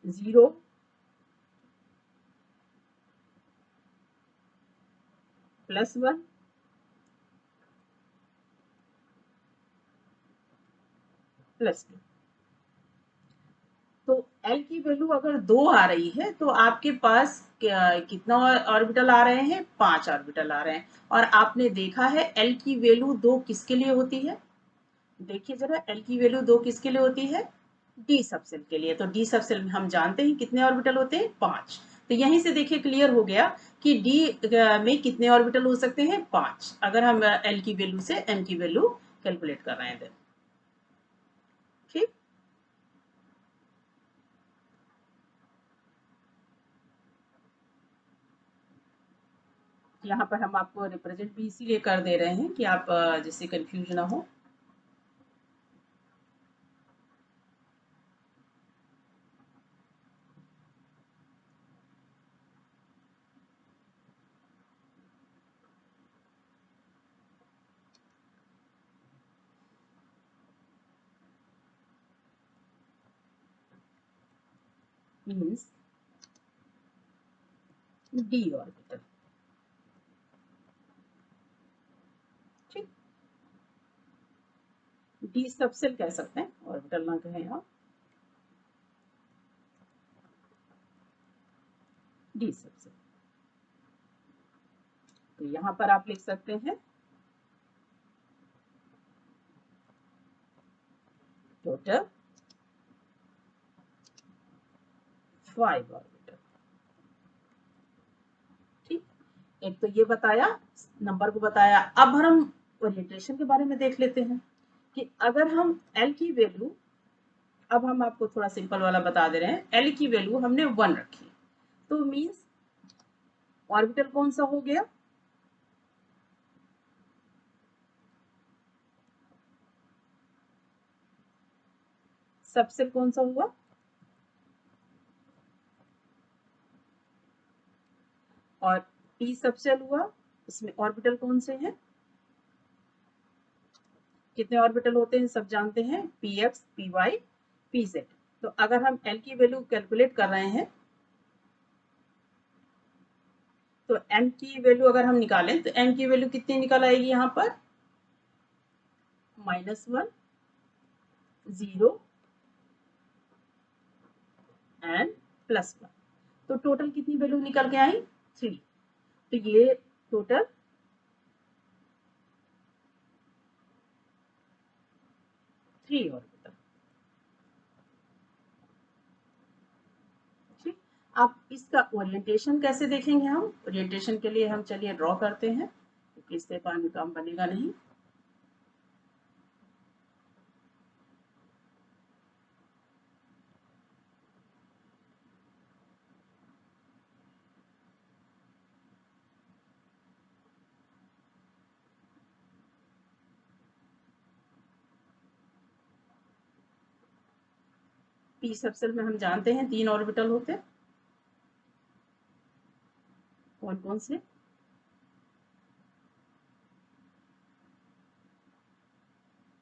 0, +1, +2। तो एल की वैल्यू अगर 2 आ रही है तो आपके पास कितना ऑर्बिटल आ रहे हैं? 5 ऑर्बिटल आ रहे हैं। और आपने देखा है एल की वैल्यू 2 किसके लिए होती है? देखिए जरा, एल की वैल्यू 2 किसके लिए होती है? डी सबसेल के लिए। तो डी सबसेल में हम जानते हैं कितने ऑर्बिटल होते हैं? 5। तो यहीं से देखिए क्लियर हो गया कि डी में कितने ऑर्बिटल हो सकते हैं, 5, अगर हम एल की वैल्यू से एम की वैल्यू कैलकुलेट कर रहे हैं देन। ठीक, यहाँ पर हम आपको रिप्रेजेंट भी इसीलिए कर दे रहे हैं कि आप जिससे कंफ्यूज ना हो। Means D orbital. ठीक, डी सबसेल कह सकते हैं, ऑर्बिटल ना कहें आप, डी सबसेल। तो यहाँ पर आप लिख सकते हैं टोटल 5 ऑर्बिटल। ठीक, एक तो ये बताया, नंबर को बताया। अब हम ओरिएंटेशन के बारे में देख लेते हैं कि अगर हम एल की वैल्यू, अब हम आपको थोड़ा सिंपल वाला बता दे रहे हैं, एल की वैल्यू हमने 1 रखी, तो मीन्स ऑर्बिटल कौन सा हो गया, सबसेल कौन सा हुआ, और पी सबसेल हुआ, इसमें ऑर्बिटल कौन से हैं, कितने ऑर्बिटल होते हैं सब जानते हैं, P X, P Y, P Z. तो अगर हम एल की वैल्यू कैलकुलेट कर रहे हैं, तो एम की वैल्यू अगर हम निकालें तो एम की वैल्यू कितनी निकल आएगी यहाँ पर, -1, 0 एंड +1। तो टोटल कितनी वैल्यू निकल के आई, 3। तो ये टोटल 3 ऑर्बिटल। ठीक, अब इसका ओरिएंटेशन कैसे देखेंगे हम, ओरिएंटेशन के लिए हम चलिए ड्रॉ करते हैं, क्योंकि इससे काम बनेगा नहीं। पी सबसेल में हम जानते हैं 3 ऑर्बिटल होते, कौन कौन से,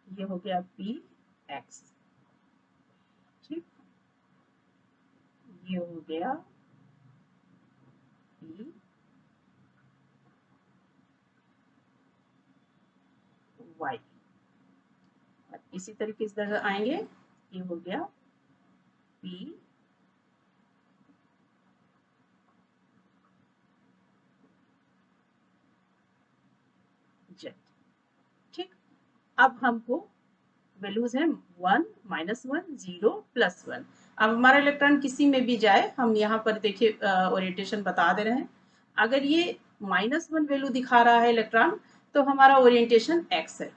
ये हो गया पी एक्स, ठीक, ये हो गया पी वाई, और इसी तरीके से इधर आएंगे, ये हो गया पी जेड। ठीक, अब हमको वैल्यूज हैं 1, -1, 0, +1। अब हमारा इलेक्ट्रॉन किसी में भी जाए, हम यहाँ पर देखिए ओरिएंटेशन बता दे रहे हैं, अगर ये -1 वैल्यू दिखा रहा है इलेक्ट्रॉन, तो हमारा ओरिएंटेशन एक्स है।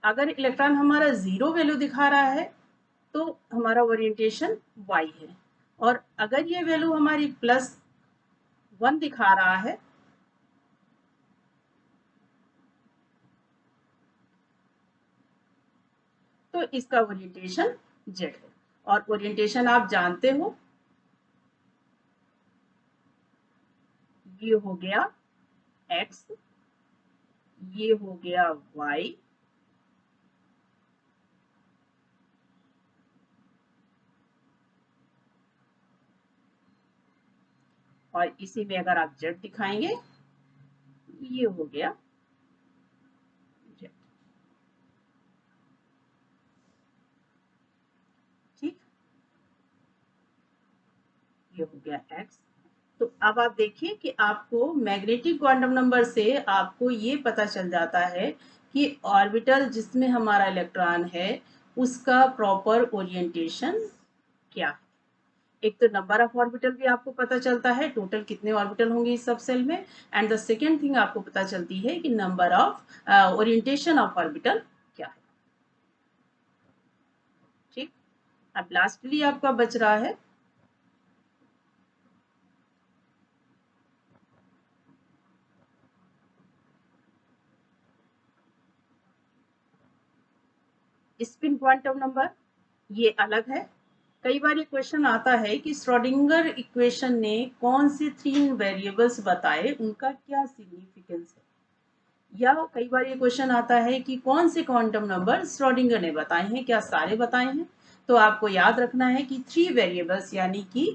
अगर इलेक्ट्रॉन हमारा 0 वैल्यू दिखा रहा है, तो हमारा ओरिएंटेशन वाई है। और अगर ये वैल्यू हमारी +1 दिखा रहा है, तो इसका ओरिएंटेशन जेड है। और ओरिएंटेशन आप जानते हो, ये हो गया एक्स, ये हो गया वाई, और इसी में अगर आप जेड दिखाएंगे, ये हो गया जेड। ठीक, ये हो गया एक्स। तो अब आप देखिए कि आपको मैग्नेटिक क्वांटम नंबर से आपको ये पता चल जाता है कि ऑर्बिटल जिसमें हमारा इलेक्ट्रॉन है, उसका प्रॉपर ओरिएंटेशन क्या है। एक तो नंबर ऑफ ऑर्बिटल भी आपको पता चलता है, टोटल कितने ऑर्बिटल होंगे इस सब सेल में, एंड द सेकेंड थिंग आपको पता चलती है कि number of orientation of orbital क्या है। ठीक, अब लास्टली आपका बच रहा है स्पिन क्वांटम नंबर। ये अलग है। कई बार ये क्वेश्चन आता है कि श्रोडिंगर इक्वेशन ने कौन से 3 वेरिएबल्स बताए, उनका क्या सिग्निफिकेंस है। या कई बार ये क्वेश्चन आता है कि कौन से क्वांटम नंबर श्रोडिंगर ने बताए हैं, क्या सारे बताए हैं। तो आपको याद रखना है कि 3 वेरिएबल्स यानी कि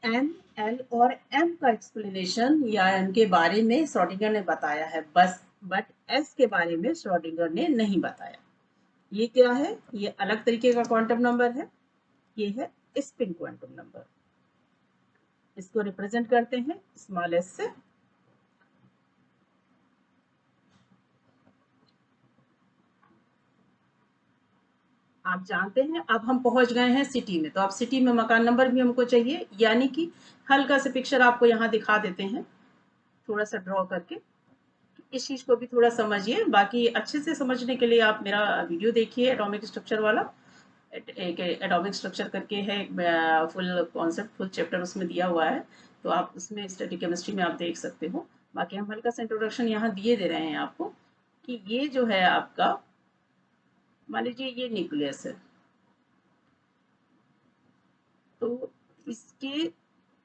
एन, एल और एम का एक्सप्लेनेशन या एम के बारे में श्रोडिंगर ने बताया है बस, बट एस के बारे में श्रोडिंगर ने नहीं बताया। ये क्या है, ये अलग तरीके का क्वांटम नंबर है। ये है स्पिन क्वांटम नंबर। इसको रिप्रेजेंट करते हैं स्मॉल एस से। आप जानते हैं अब हम पहुंच गए हैं सिटी में, तो अब सिटी में मकान नंबर भी हमको चाहिए, यानी कि हल्का सा पिक्चर आपको यहाँ दिखा देते हैं थोड़ा सा ड्रॉ करके। इस चीज को भी थोड़ा समझिए, बाकी अच्छे से समझने के लिए आप मेरा वीडियो देखिए एटॉमिक स्ट्रक्चर वाला। एक एटॉमिक स्ट्रक्चर करके है, फुल कॉन्सेप्ट फुल चैप्टर उसमें दिया हुआ है, तो आप उसमें स्टैटिक केमिस्ट्री में आप देख सकते हो। बाकी हम हल्का सा इंट्रोडक्शन यहाँ दिए दे रहे हैं आपको कि ये जो है आपका, मान लीजिए ये न्यूक्लियस है, तो इसके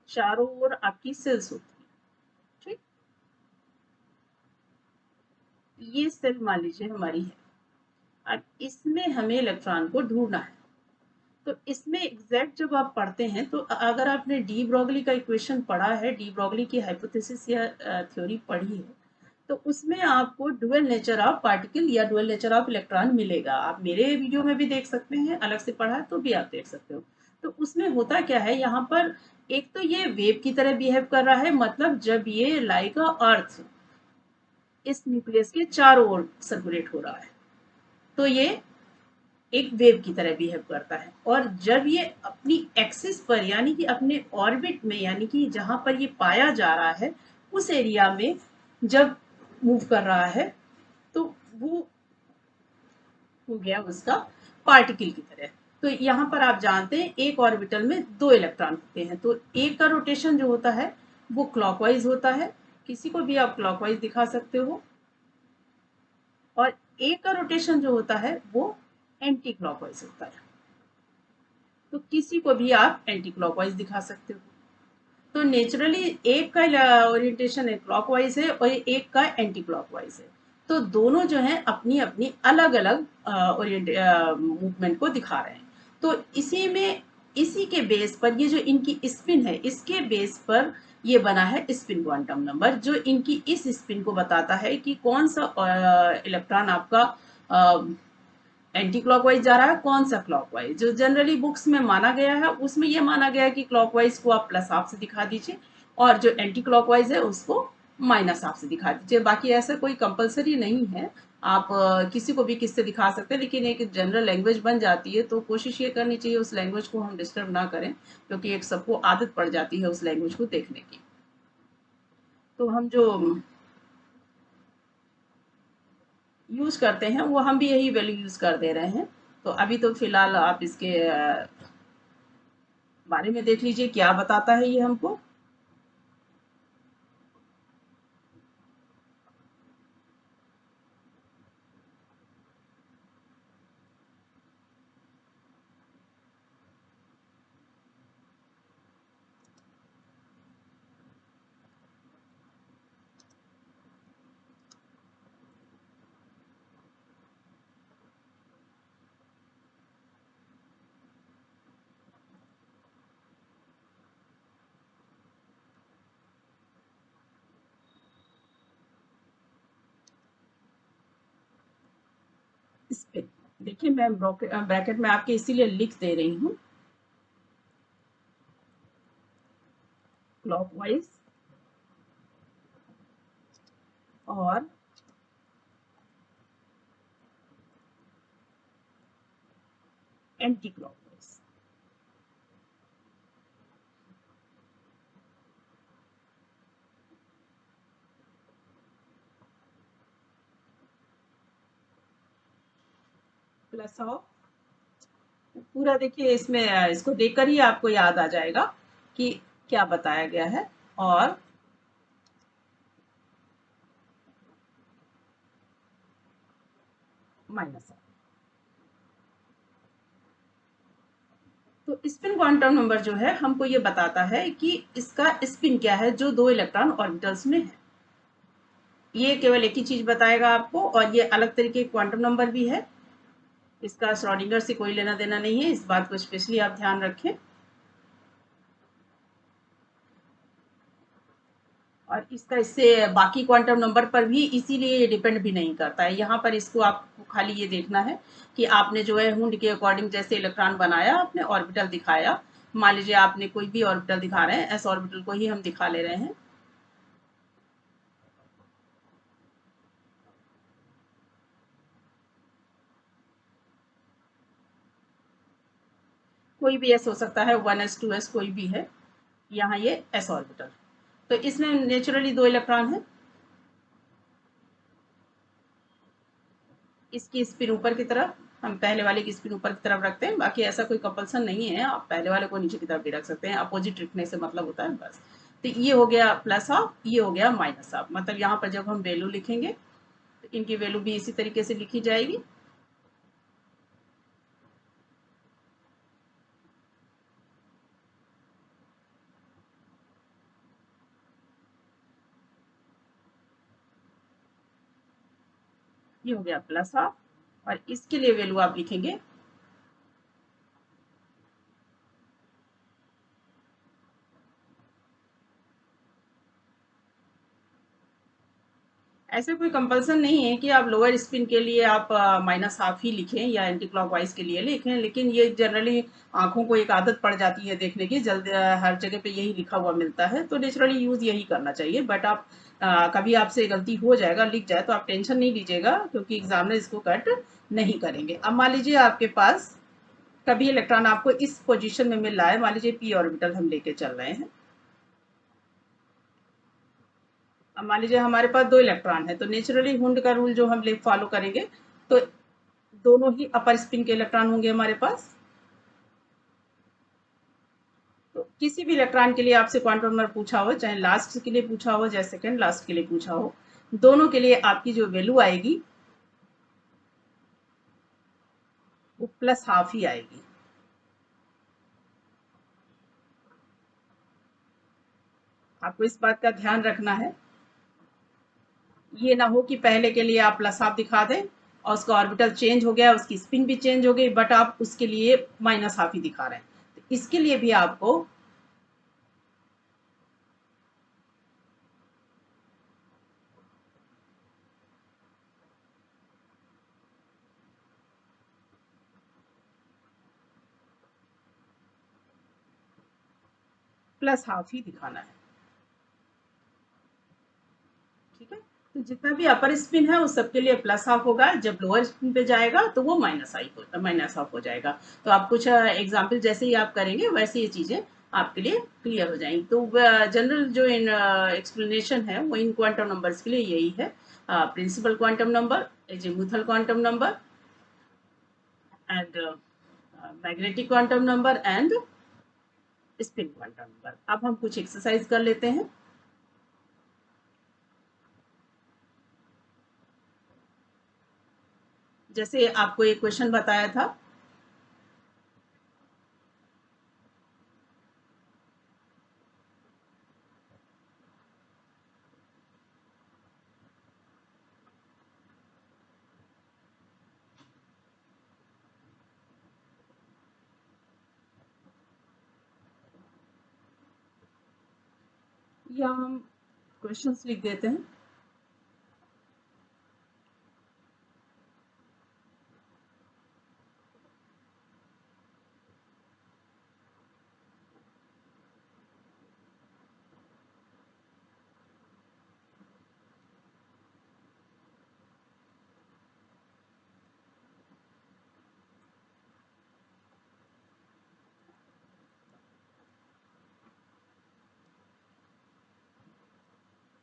चारों ओर आपकी सेल्स होती है। ठीक, ये सेल मान लीजिए हमारी है। अब इसमें हमें इलेक्ट्रॉन को ढूंढना है। तो इसमें एग्जैक्ट जब आप पढ़ते हैं, तो अगर आपने डी ब्रॉगली का इक्वेशन पढ़ा है, डी ब्रॉगली की हाइपोथेसिस या थ्योरी पढ़ी है, तो उसमें आपको डुअल नेचर ऑफ पार्टिकल या डुअल नेचर ऑफ इलेक्ट्रॉन मिलेगा। आप मेरे वीडियो में भी देख सकते हैं, अलग से पढ़ा है तो भी आप देख सकते हो। तो उसमें होता क्या है, यहाँ पर एक तो ये वेव की तरह बिहेव कर रहा है, मतलब जब ये लाइक अर्थ इस न्यूक्लियस के चारों ओर सर्कुलेट हो रहा है, तो ये एक वेव की तरह बिहेव करता है। और जब ये अपनी एक्सिस पर यानी कि अपने ऑर्बिट में, यानी कि जहां पर ये पाया जा रहा है उस एरिया में जब मूव कर रहा है, तो वो हो गया उसका पार्टिकल की तरह। तो यहाँ पर आप जानते हैं एक ऑर्बिटल में 2 इलेक्ट्रॉन होते हैं, तो एक का रोटेशन जो होता है वो क्लॉकवाइज होता है, किसी को भी आप क्लॉकवाइज दिखा सकते हो, और एक का रोटेशन जो होता है वो एंटी क्लॉकवाइज होता है, तो किसी को भी आप एंटी क्लॉकवाइज दिखा सकते हो। तो नेचुरली एक का ओरिएंटेशन है क्लॉकवाइज है और एक का एंटी क्लॉकवाइज है, तो दोनों जो है अपनी अपनी अलग अलग मूवमेंट को दिखा रहे हैं। तो इसी में, इसी के बेस पर ये जो इनकी स्पिन है, इसके बेस पर ये बना है स्पिन क्वांटम नंबर, जो इनकी इस स्पिन को बताता है कि कौन सा इलेक्ट्रॉन आपका एंटी क्लॉकवाइज जा रहा है, कौन सा क्लॉकवाइज। जो जनरली बुक्स में माना गया है उसमें ये माना गया है कि क्लॉकवाइज को आप प्लस हाफ से दिखा दीजिए और जो एंटी क्लॉकवाइज है उसको माइनस हाफ से दिखा दीजिए। बाकी ऐसा कोई कंपलसरी नहीं है, आप किसी को भी किससे दिखा सकते हैं, लेकिन एक जनरल लैंग्वेज बन जाती है तो कोशिश ये करनी चाहिए उस लैंग्वेज को हम डिस्टर्ब ना करें, क्योंकि एक सबको आदत पड़ जाती है उस लैंग्वेज को देखने की। तो हम जो यूज करते हैं वो हम भी यही वैल्यू यूज कर दे रहे हैं। तो अभी तो फिलहाल आप इसके बारे में देख लीजिए क्या बताता है ये हमको। इस पे देखिए, मैं ब्रैकेट में आपके इसीलिए लिख दे रही हूँ क्लॉकवाइज और एंटी क्लॉकवाइज। प्लस ऑफ, पूरा देखिए इसमें इसको देखकर ही आपको याद आ जाएगा कि क्या बताया गया है। और माइनस ऑफ, तो स्पिन क्वांटम नंबर जो है हमको ये बताता है कि इसका स्पिन क्या है जो दो इलेक्ट्रॉन ऑर्बिटल्स में है। ये केवल एक ही चीज बताएगा आपको, और ये अलग तरीके क्वांटम नंबर भी है, इसका श्रोडिंगर से कोई लेना देना नहीं है, इस बात को स्पेशली आप ध्यान रखें। और इसका इससे बाकी क्वांटम नंबर पर भी इसीलिए डिपेंड भी नहीं करता है। यहाँ पर इसको आपको खाली ये देखना है कि आपने जो है हुंड के अकॉर्डिंग जैसे इलेक्ट्रॉन बनाया, आपने ऑर्बिटल दिखाया, मान लीजिए आपने कोई भी ऑर्बिटल दिखा रहे हैं, एस ऑर्बिटल को ही हम दिखा ले रहे हैं। कोई भी एस हो सकता है, 1s 2s कोई भी है। यहाँ ये एस ऑर्बिटल, तो इसमें नेचुरली दो इलेक्ट्रॉन है। इसकी स्पिन ऊपर की तरफ, हम पहले वाले की स्पिन ऊपर की तरफ रखते हैं, बाकी ऐसा कोई कंपल्सन नहीं है, आप पहले वाले को नीचे की तरफ भी रख सकते हैं, अपोजिट रखने से मतलब होता है बस। तो ये हो गया प्लस हाफ, ये हो गया माइनस हाफ, मतलब यहाँ पर जब हम वैल्यू लिखेंगे तो इनकी वैल्यू भी इसी तरीके से लिखी जाएगी। ये हो गया प्लस हाफ, और इसके लिए वैल्यू आप लिखेंगे ऐसे कोई कंपल्सन नहीं है कि आप लोअर स्पिन के लिए आप माइनस हाफ ही लिखें या एंटी क्लॉकवाइज के लिए लिखें, लेकिन ये जनरली आंखों को एक आदत पड़ जाती है देखने की, जल्द हर जगह पे यही लिखा हुआ मिलता है, तो नेचुरली यूज यही करना चाहिए। बट आप कभी आपसे गलती हो जाएगा, लिख जाए, तो आप टेंशन नहीं लीजिएगा, क्योंकि एग्जामिनर इसको कट नहीं करेंगे। अब मान लीजिए आपके पास कभी इलेक्ट्रॉन आपको इस पोजिशन में मिल रहा है, मान लीजिए पी ऑर्बिटल हम लेके चल रहे हैं। अब मान लीजिए हमारे पास दो इलेक्ट्रॉन है, तो नेचुरली हुंड का रूल जो हम फॉलो करेंगे, तो दोनों ही अपर स्पिन के इलेक्ट्रॉन होंगे हमारे पास। तो किसी भी इलेक्ट्रॉन के लिए आपसे क्वांटम नंबर पूछा हो, चाहे लास्ट के लिए पूछा हो, चाहे सेकंड लास्ट के लिए पूछा हो, दोनों के लिए आपकी जो वैल्यू आएगी वो प्लस हाफ ही आएगी। आपको इस बात का ध्यान रखना है, ये ना हो कि पहले के लिए आप प्लस हाफ दिखा दें और उसका ऑर्बिटल चेंज हो गया, उसकी स्पिन भी चेंज हो गई, बट आप उसके लिए माइनस हाफ ही दिखा रहे हैं। तो इसके लिए भी आपको प्लस हाफ ही दिखाना है। ठीक है, तो जितना भी अपर स्पिन है उस सबके लिए प्लस हाफ होगा, जब लोअर स्पिन पे जाएगा तो वो माइनस हाफ हो जाएगा। तो आप कुछ एग्जाम्पल जैसे ही आप करेंगे वैसे ये चीजें आपके लिए क्लियर हो जाएंगी। तो जनरल जो इन एक्सप्लेनेशन है वो इन क्वांटम नंबर्स के लिए यही है, principal quantum number, azimuthal quantum number, and magnetic quantum number, and spin quantum number. अब हम कुछ एक्सरसाइज कर लेते हैं। जैसे आपको एक क्वेश्चन बताया था, या हम क्वेश्चंस लिख देते हैं।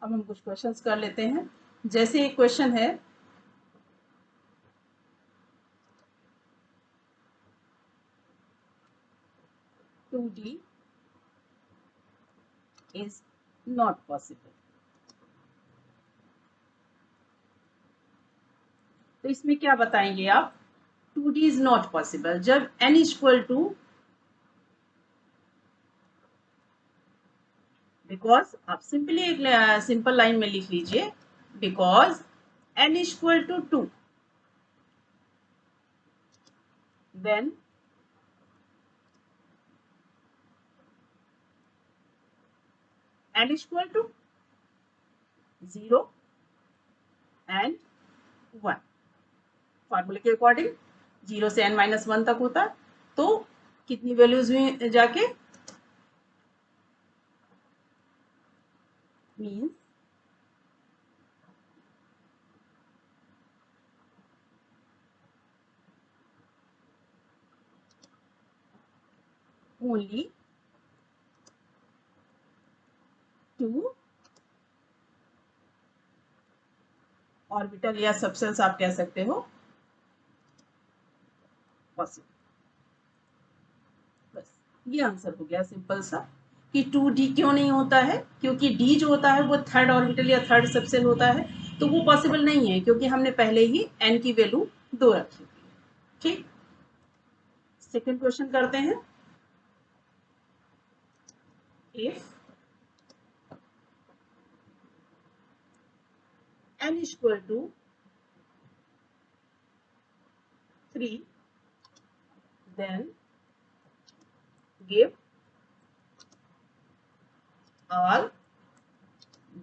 अब हम कुछ क्वेश्चंस कर लेते हैं। जैसे एक क्वेश्चन है, 2D is not possible. तो इसमें क्या बताएंगे आप? 2D is not possible जब n इक्वल टू, बिकॉज आप सिंपली एक सिंपल लाइन में लिख लीजिए, because n equal to 2 then n equal to 0 and 1. फॉर्मूले के अकॉर्डिंग 0 से n-1 तक होता है, तो कितनी वैल्यूज हुई जाके? मीन्स ओनली 2 ऑर्बिटल या सबसेल्स आप कह सकते हो पॉसिबल. बस ये आंसर हो गया सिंपल सा कि 2D क्यों नहीं होता है, क्योंकि D जो होता है वो थर्ड ऑर्बिटल या थर्ड सबसेल होता है, तो वो पॉसिबल नहीं है क्योंकि हमने पहले ही n की वैल्यू 2 रखी हुई है. ठीक, सेकेंड क्वेश्चन करते हैं. If n equal to 3 then give all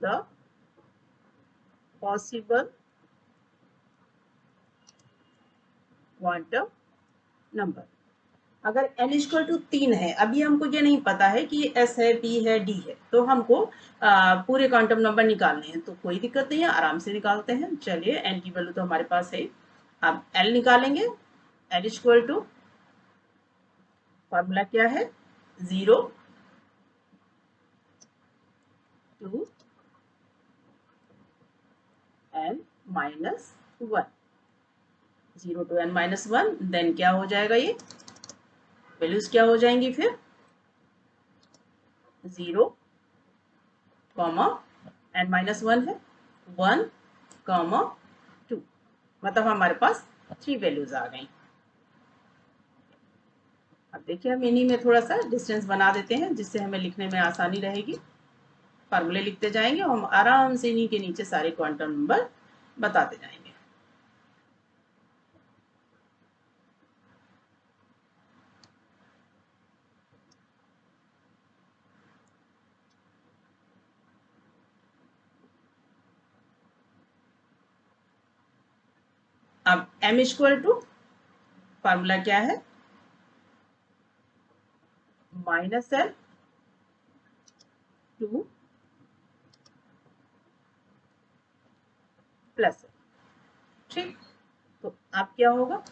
the possible quantum number. अगर n इक्वल टू 3 है, अभी हमको ये नहीं पता है कि s है, p है, d है, तो हमको पूरे क्वांटम नंबर निकालने हैं. तो कोई दिक्कत नहीं है, आराम से निकालते हैं. चलिए n की वैल्यू तो हमारे पास है, अब l निकालेंगे. l इक्वल टू, फॉर्मूला क्या है? 0 to n-1. 0 to n-1, then क्या हो जाएगा? ये वैल्यूज क्या हो जाएंगी फिर? 0, n-1 है, 1, 2. मतलब हमारे पास 3 वैल्यूज आ गई. अब देखिए हम इन्हीं में थोड़ा सा डिस्टेंस बना देते हैं जिससे हमें लिखने में आसानी रहेगी. फार्मूले लिखते जाएंगे और हम आराम से इन्हीं के नीचे सारे क्वांटम नंबर बताते जाएंगे. अब m इक्वल टू, फार्मूला क्या है? -l two plus. ठीक, तो अब क्या होगा?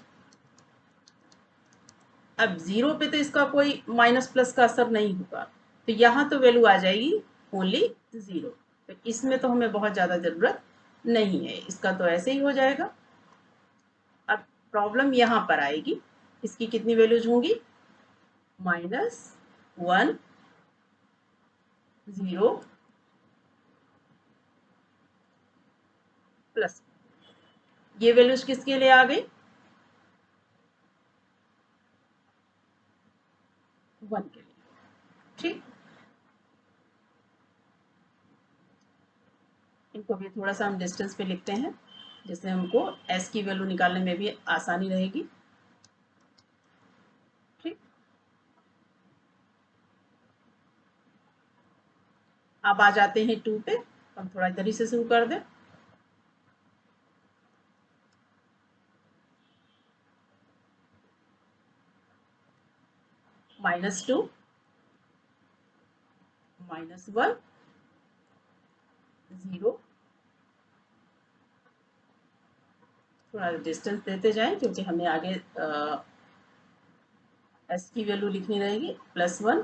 अब 0 पे तो इसका कोई माइनस प्लस का असर नहीं होगा, तो यहाँ तो वैल्यू आ जाएगी ओनली 0. तो इसमें तो हमें बहुत ज़्यादा ज़रूरत नहीं है, इसका तो ऐसे ही हो जाएगा. अब प्रॉब्लम यहाँ पर आएगी, इसकी कितनी वैल्यूज होंगी? -1, 0, प्लस. ये वैल्यूज किसके लिए आ गई? 1 के लिए. ठीक, इनको भी थोड़ा सा हम डिस्टेंस पे लिखते हैं जिससे हमको s की वैल्यू निकालने में भी आसानी रहेगी. ठीक, अब आ जाते हैं 2 पे. हम थोड़ा इधर ही से शुरू कर दें. -2, -1, 0. थोड़ा डिस्टेंस देते जाएं क्योंकि हमें आगे s की वैल्यू लिखनी रहेगी. +1,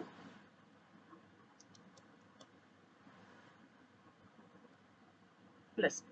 प्लस.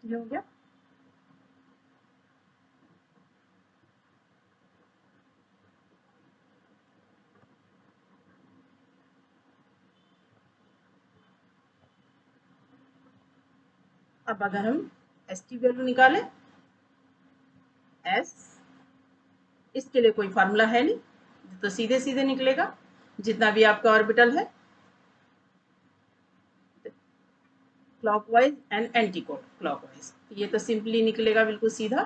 ये हो गया। अब अगर हम एस की वैल्यू निकालें, एस, इसके लिए कोई फार्मूला है नहीं, तो सीधे सीधे निकलेगा जितना भी आपका ऑर्बिटल है, क्लॉकवाइज एंड एंटी क्लॉकवाइज। ये तो सिंपली निकलेगा बिल्कुल सीधा।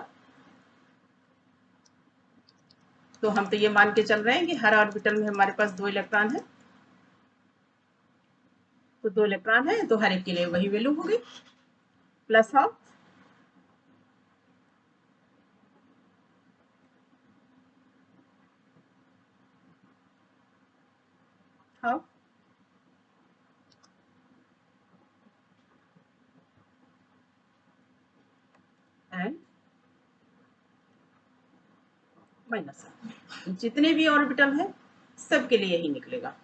तो हम तो ये मान के चल रहे हैं कि हर ऑर्बिटल में हमारे पास 2 इलेक्ट्रॉन है, तो 2 इलेक्ट्रॉन है तो हर एक के लिए वही वैल्यू होगी, plus half half and minus half. जितने भी ऑर्बिटल है सबके लिए यही निकलेगा।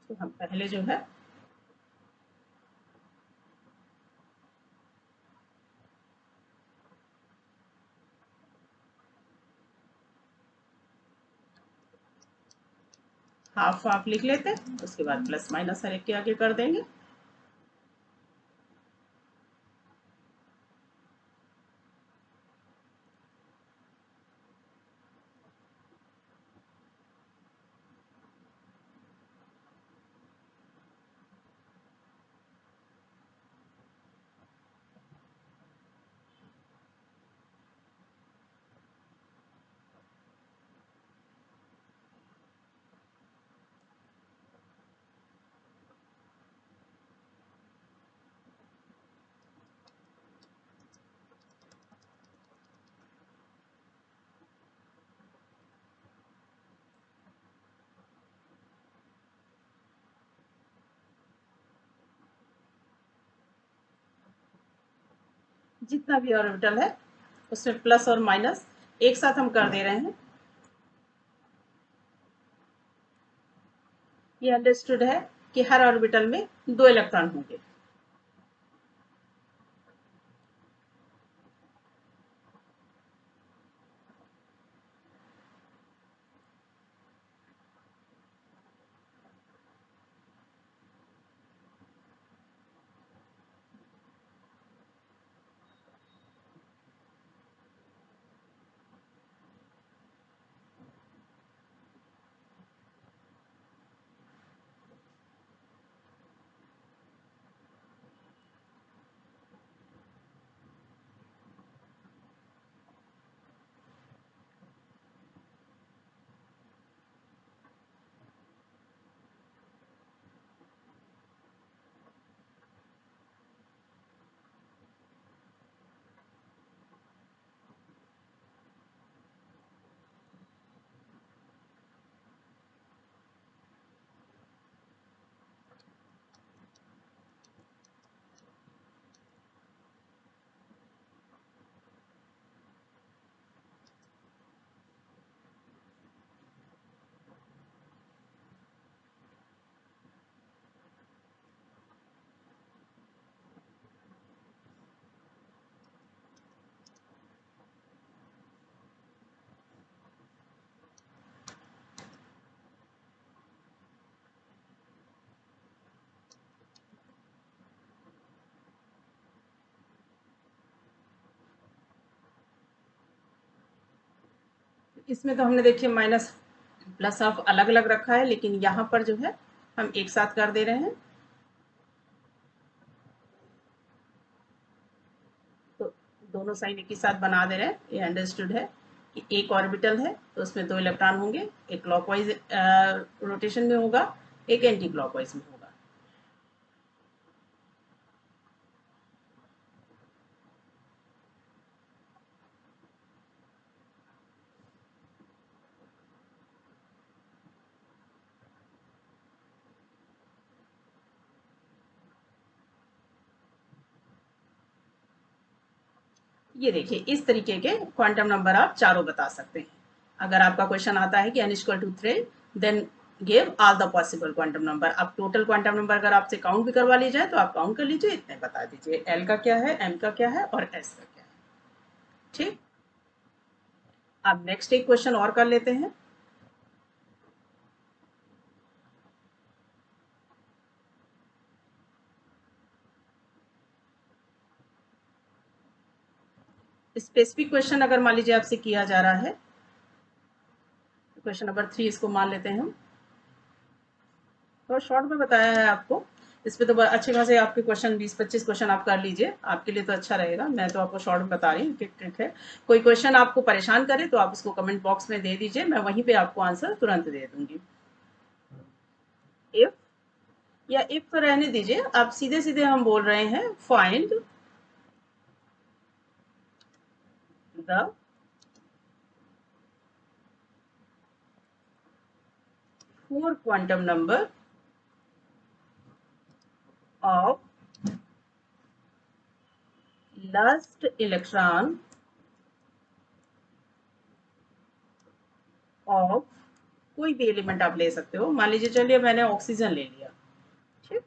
तो हम पहले जो है हाफ हाफ लिख लेते हैं, उसके बाद प्लस माइनस हर एक के आगे कर देंगे। जितना भी ऑर्बिटल है उसमें प्लस और माइनस एक साथ हम कर दे रहे हैं। ये अंडरस्टूड है कि हर ऑर्बिटल में 2 इलेक्ट्रॉन होंगे। इसमें तो हमने देखिए माइनस प्लस हाफ अलग अलग रखा है, लेकिन यहाँ पर जो है हम एक साथ कर दे रहे हैं। तो दोनों साइन एक ही साथ बना दे रहे हैं। ये अंडरस्टूड है कि एक ऑर्बिटल है तो उसमें 2 इलेक्ट्रॉन होंगे, एक क्लॉकवाइज रोटेशन में होगा, एक एंटी क्लॉकवाइज में होगा। ये देखिए इस तरीके के क्वांटम नंबर आप चारों बता सकते हैं। अगर आपका क्वेश्चन आता है कि n equal to 3 then give all the possible quantum number. अब टोटल क्वांटम नंबर अगर आपसे काउंट भी करवा ली जाए तो आप काउंट कर लीजिए, इतने बता दीजिए l का क्या है, m का क्या है और s का क्या है। ठीक, अब नेक्स्ट एक क्वेश्चन और कर लेते हैं। स्पेसिफिक क्वेश्चन अगर मान लीजिए आपसे किया जा रहा है, क्वेश्चन नंबर 3 इसको मान लेते हैं हम। तो शॉर्ट में बताया है आपको, इस पे तो अच्छे खासे आपके क्वेश्चन 20-25 क्वेश्चन आप कर लीजिए, आपके लिए तो अच्छा रहेगा। मैं तो आपको शॉर्ट में बता रही हूँ कि ट्रिक है। कोई क्वेश्चन आपको परेशान करे तो आप उसको कमेंट बॉक्स में दे दीजिए, मैं वहीं पे आपको आंसर तुरंत दे दूंगी। इफ या इफ तो रहने दीजिए, आप सीधे सीधे हम बोल रहे हैं find the four quantum number of last electron of कोई भी एलिमेंट आप ले सकते हो। मान लीजिए चलिए मैंने ऑक्सीजन ले लिया, ठीक,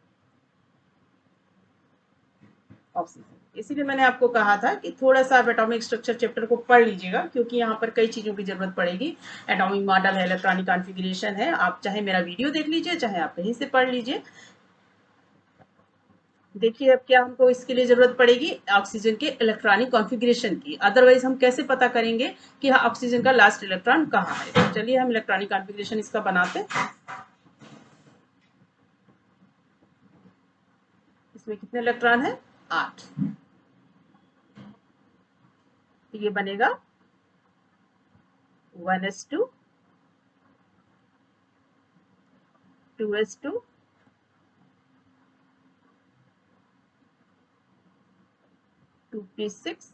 ऑक्सीजन। इसीलिए मैंने आपको कहा था कि थोड़ा सा आप एटॉमिक स्ट्रक्चर चैप्टर को पढ़ लीजिएगा, क्योंकि यहाँ पर कई चीज़ों की जरूरत पड़ेगी। एटॉमिक मॉडल है, इलेक्ट्रॉनिक कॉन्फ़िगरेशन है, आप चाहे मेरा वीडियो देख लीजिए चाहे आप कहीं से पढ़ लीजिए। देखिए अब क्या हमको इसके लिए जरूरत पड़ेगी, ऑक्सीजन के इलेक्ट्रॉनिक कॉन्फ़िगरेशन की। अदरवाइज हम कैसे पता करेंगे कि हाँ ऑक्सीजन का लास्ट इलेक्ट्रॉन कहाँ है। तो चलिए हम इलेक्ट्रॉनिक कॉन्फ़िगरेशन इसका बनाते हैं। इसमें कितने इलेक्ट्रॉन है, 8। तो ये बनेगा 1s2 2s2 2p6,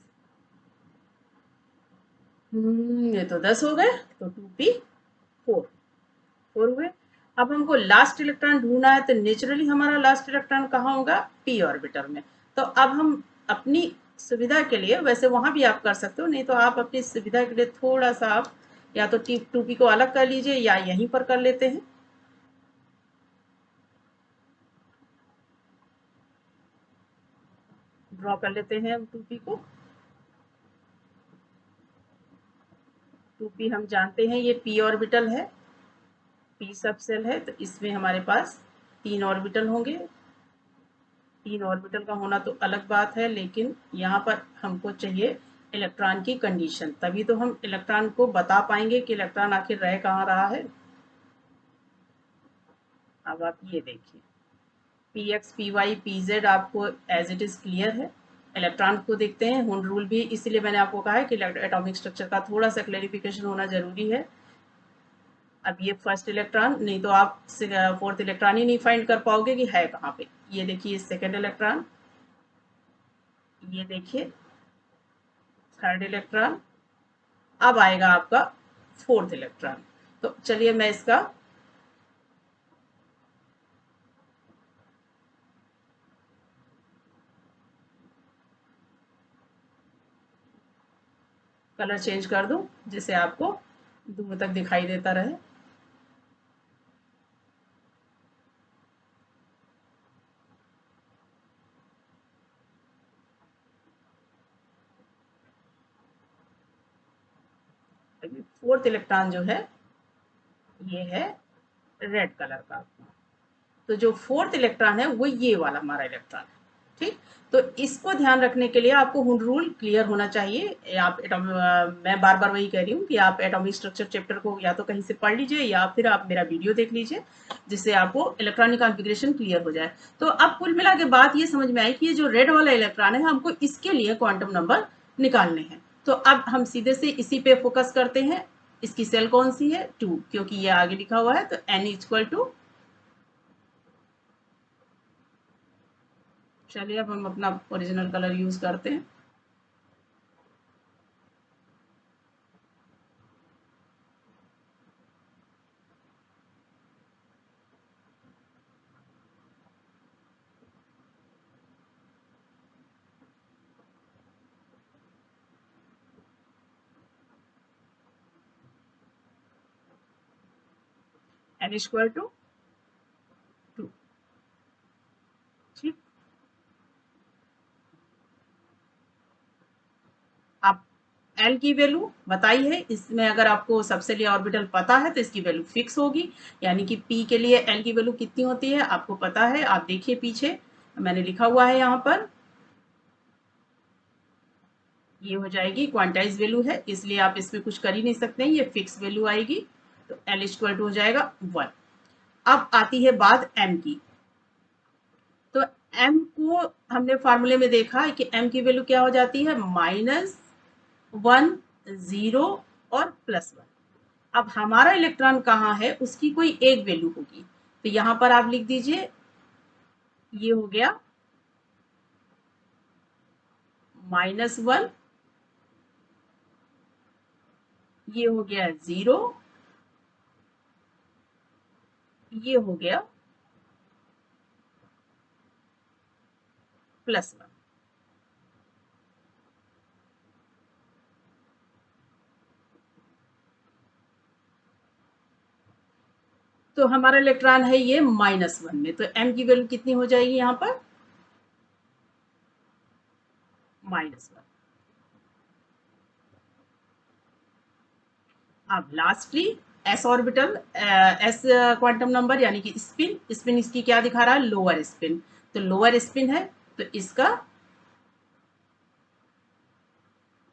ये तो 10 हो गए, तो 2p4 4 हुए। अब हमको लास्ट इलेक्ट्रॉन ढूंढना है, तो नेचुरली हमारा लास्ट इलेक्ट्रॉन कहाँ होगा, p ऑर्बिटल में। तो अब हम अपनी सुविधा के लिए, वैसे वहां भी आप कर सकते हो, नहीं तो आप अपनी सुविधा के लिए थोड़ा सा आप या तो टी 2p को अलग कर लीजिए या यहीं पर कर लेते हैं। ड्रॉ कर लेते हैं हम 2p को। 2p हम जानते हैं ये p ऑर्बिटल है, p सब सेल है, तो इसमें हमारे पास 3 ऑर्बिटल होंगे। 3 ऑर्बिटल का होना तो अलग बात है, लेकिन यहाँ पर हमको चाहिए इलेक्ट्रॉन की कंडीशन, तभी तो हम इलेक्ट्रॉन को बता पाएंगे कि इलेक्ट्रॉन आखिर रह कहाँ रहा है। अब आप ये देखिए P X P Y P Z आपको एज इट इज क्लियर है। इलेक्ट्रॉन को देखते हैं, हुंड रूल भी इसलिए मैंने आपको कहा है कि एटॉमिक स्ट्रक्चर का थोड़ा सा क्लैरिफिकेशन होना जरूरी है। अब ये फर्स्ट इलेक्ट्रॉन, नहीं तो आप फोर्थ इलेक्ट्रॉन ही नहीं फाइंड कर पाओगे कि है कहाँ पे। ये देखिए सेकेंड इलेक्ट्रॉन, ये देखिए थर्ड इलेक्ट्रॉन, अब आएगा आपका फोर्थ इलेक्ट्रॉन। तो चलिए मैं इसका कलर चेंज कर दूं जिससे आपको दूर तक दिखाई देता रहे। फोर्थ इलेक्ट्रॉन जो है ये है रेड कलर का। तो जो फोर्थ इलेक्ट्रॉन है वो ये वाला हमारा इलेक्ट्रॉन है, ठीक। तो इसको ध्यान रखने के लिए आपको हुंड रूल क्लियर होना चाहिए। आप मैं बार बार वही कह रही हूँ कि आप एटॉमिक स्ट्रक्चर चैप्टर को या तो कहीं से पढ़ लीजिए या फिर आप मेरा वीडियो देख लीजिए, जिससे आपको इलेक्ट्रॉनिक कॉन्फ़िगरेशन क्लियर हो जाए। तो अब कुल मिला के बात ये समझ में आई कि ये जो रेड वाला इलेक्ट्रॉन है हमको इसके लिए क्वांटम नंबर निकालने हैं। तो अब हम सीधे से इसी पे फोकस करते हैं। इसकी सेल कौन सी है, 2, क्योंकि ये आगे लिखा हुआ है। तो n इक्वल टू, चलिए अब हम अपना ओरिजिनल कलर यूज करते हैं। L equal to 2। ठीक, आप L की वैल्यू बताई है, इसमें अगर आपको सबसेली ऑर्बिटल पता है तो इसकी वैल्यू फिक्स होगी, यानी कि P के लिए L की वैल्यू कितनी होती है आपको पता है। आप देखिए पीछे मैंने लिखा हुआ है यहाँ पर, ये हो जाएगी क्वांटाइज वैल्यू है, इसलिए आप इसमें कुछ कर ही नहीं सकते हैं, ये फिक्स वैल्यू आएगी। तो L इक्वल टू हो जाएगा 1। अब आती है बात M की। तो M को हमने फार्मूले में देखा है कि M की वैल्यू क्या हो जाती है, -1, 0 और +1। अब हमारा इलेक्ट्रॉन कहाँ है उसकी कोई एक वैल्यू होगी, तो यहां पर आप लिख दीजिए, ये हो गया -1, ये हो गया 0, ये हो गया +1। तो हमारा इलेक्ट्रॉन है ये -1 में, तो M की वैल्यू कितनी हो जाएगी यहाँ पर, -1। अब lastly s orbital, s quantum number यानी कि स्पिन, स्पिन इसकी क्या दिखा रहा है, लोअर स्पिन, तो लोअर स्पिन है तो इसका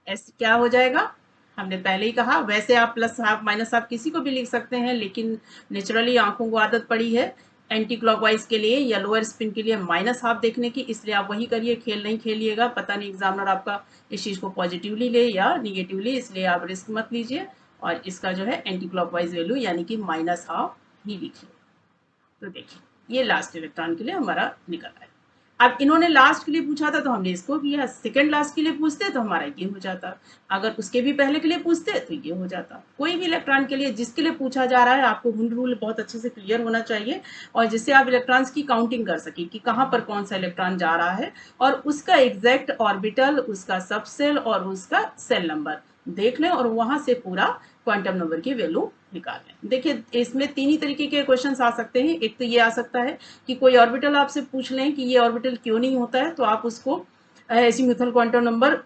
s क्या हो जाएगा, हमने पहले ही कहा, वैसे आप प्लस हाफ माइनस हाफ किसी को भी लिख सकते हैं, लेकिन नेचुरली आंखों को आदत पड़ी है एंटी क्लॉकवाइज के लिए या लोअर स्पिन के लिए माइनस हाफ देखने की, इसलिए आप वही करिए, खेल नहीं खेलिएगा, पता नहीं एग्जामिनर आपका इस चीज़ को पॉजिटिवली ले या निगेटिवली, इसलिए आप रिस्क मत लीजिए और इसका जो है एंटी क्लॉकवाइज वैल्यू यानी कि -हाफ ही लिखिए। तो देखिए ये लास्ट इलेक्ट्रॉन के लिए हमारा निकल आया। अब इन्होंने लास्ट के लिए पूछा था तो हमने इसको किया, सेकंड लास्ट के लिए पूछते तो हमारा ये हो जाता, अगर उसके भी पहले के लिए पूछते तो ये हो जाता। कोई भी इलेक्ट्रॉन के लिए जिसके लिए पूछा जा रहा है आपको हुंड रूल बहुत अच्छे से क्लियर होना चाहिए, और जिससे आप इलेक्ट्रॉन्स की काउंटिंग कर सके कि कहाँ पर कौन सा इलेक्ट्रॉन जा रहा है और उसका एग्जैक्ट ऑर्बिटल, उसका सबसेल और उसका सेल नंबर देख लें और वहां से पूरा क्वांटम नंबर की वैल्यू निकाल लें। देखिए इसमें तीन ही तरीके के क्वेश्चन आ सकते हैं, एक तो ये आ सकता है कि कोई ऑर्बिटल आपसे पूछ लें कि ये ऑर्बिटल क्यों नहीं होता है, तो आप उसको एजीमुथल क्वांटम नंबर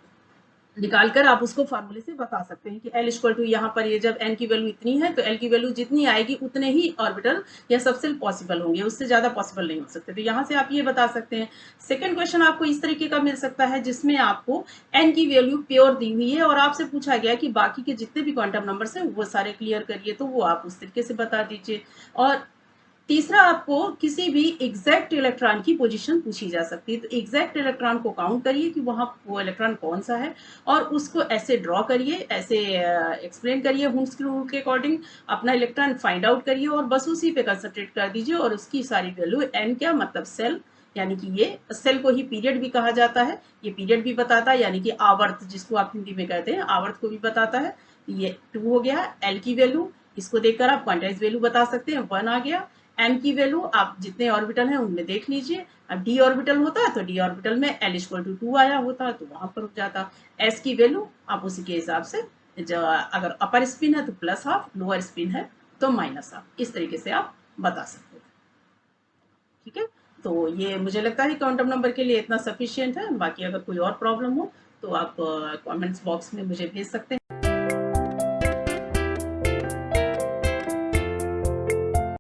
निकालकर आप उसको फार्मूले से बता सकते हैं कि L इक्वल टू, यहाँ पर ये जब n की वैल्यू इतनी है तो L की वैल्यू जितनी आएगी उतने ही ऑर्बिटल या सबसेल पॉसिबल होंगे, उससे ज्यादा पॉसिबल नहीं हो सकते, तो यहाँ से आप ये बता सकते हैं। सेकंड क्वेश्चन आपको इस तरीके का मिल सकता है जिसमें आपको n की वैल्यू प्योर दी हुई है और आपसे पूछा गया कि बाकी के जितने भी क्वांटम नंबर है वो सारे क्लियर करिए, तो वो आप उस तरीके से बता दीजिए। और तीसरा आपको किसी भी एग्जैक्ट इलेक्ट्रॉन की पोजीशन पूछी जा सकती है, तो एग्जैक्ट इलेक्ट्रॉन को काउंट करिए कि वहां वो इलेक्ट्रॉन कौन सा है और उसको ऐसे ड्रॉ करिए, ऐसे एक्सप्लेन करिए हुंस के रूल के अकॉर्डिंग, अपना इलेक्ट्रॉन फाइंड आउट करिए और बस उसी पे कंसंट्रेट कर दीजिए और उसकी सारी वैल्यू एन क्या मतलब सेल, यानी कि ये सेल को ही पीरियड भी कहा जाता है, ये पीरियड भी बताता है, यानी कि आवर्त जिसको आप हिंदी में कहते हैं आवर्त को भी बताता है। ये 2 हो गया एल की वैल्यू, इसको देखकर आप क्वांटाइज वैल्यू बता सकते हैं, 1 आ गया। एन की वैल्यू आप जितने ऑर्बिटल हैं उनमें देख लीजिए, अब डी ऑर्बिटल होता है तो डी ऑर्बिटल में एल इक्वल टू 2 आया होता है तो वहां पर रुक जाता। एस की वैल्यू आप उसी के हिसाब से, अगर अपर स्पिन है तो प्लस हाफ, लोअर स्पिन है तो माइनस हाफ, इस तरीके से आप बता सकते हैं। ठीक है, तो ये मुझे लगता है क्वांटम नंबर के लिए इतना सफिशियंट है, बाकी अगर कोई और प्रॉब्लम हो तो आप कमेंट्स बॉक्स में मुझे भेज सकते हैं।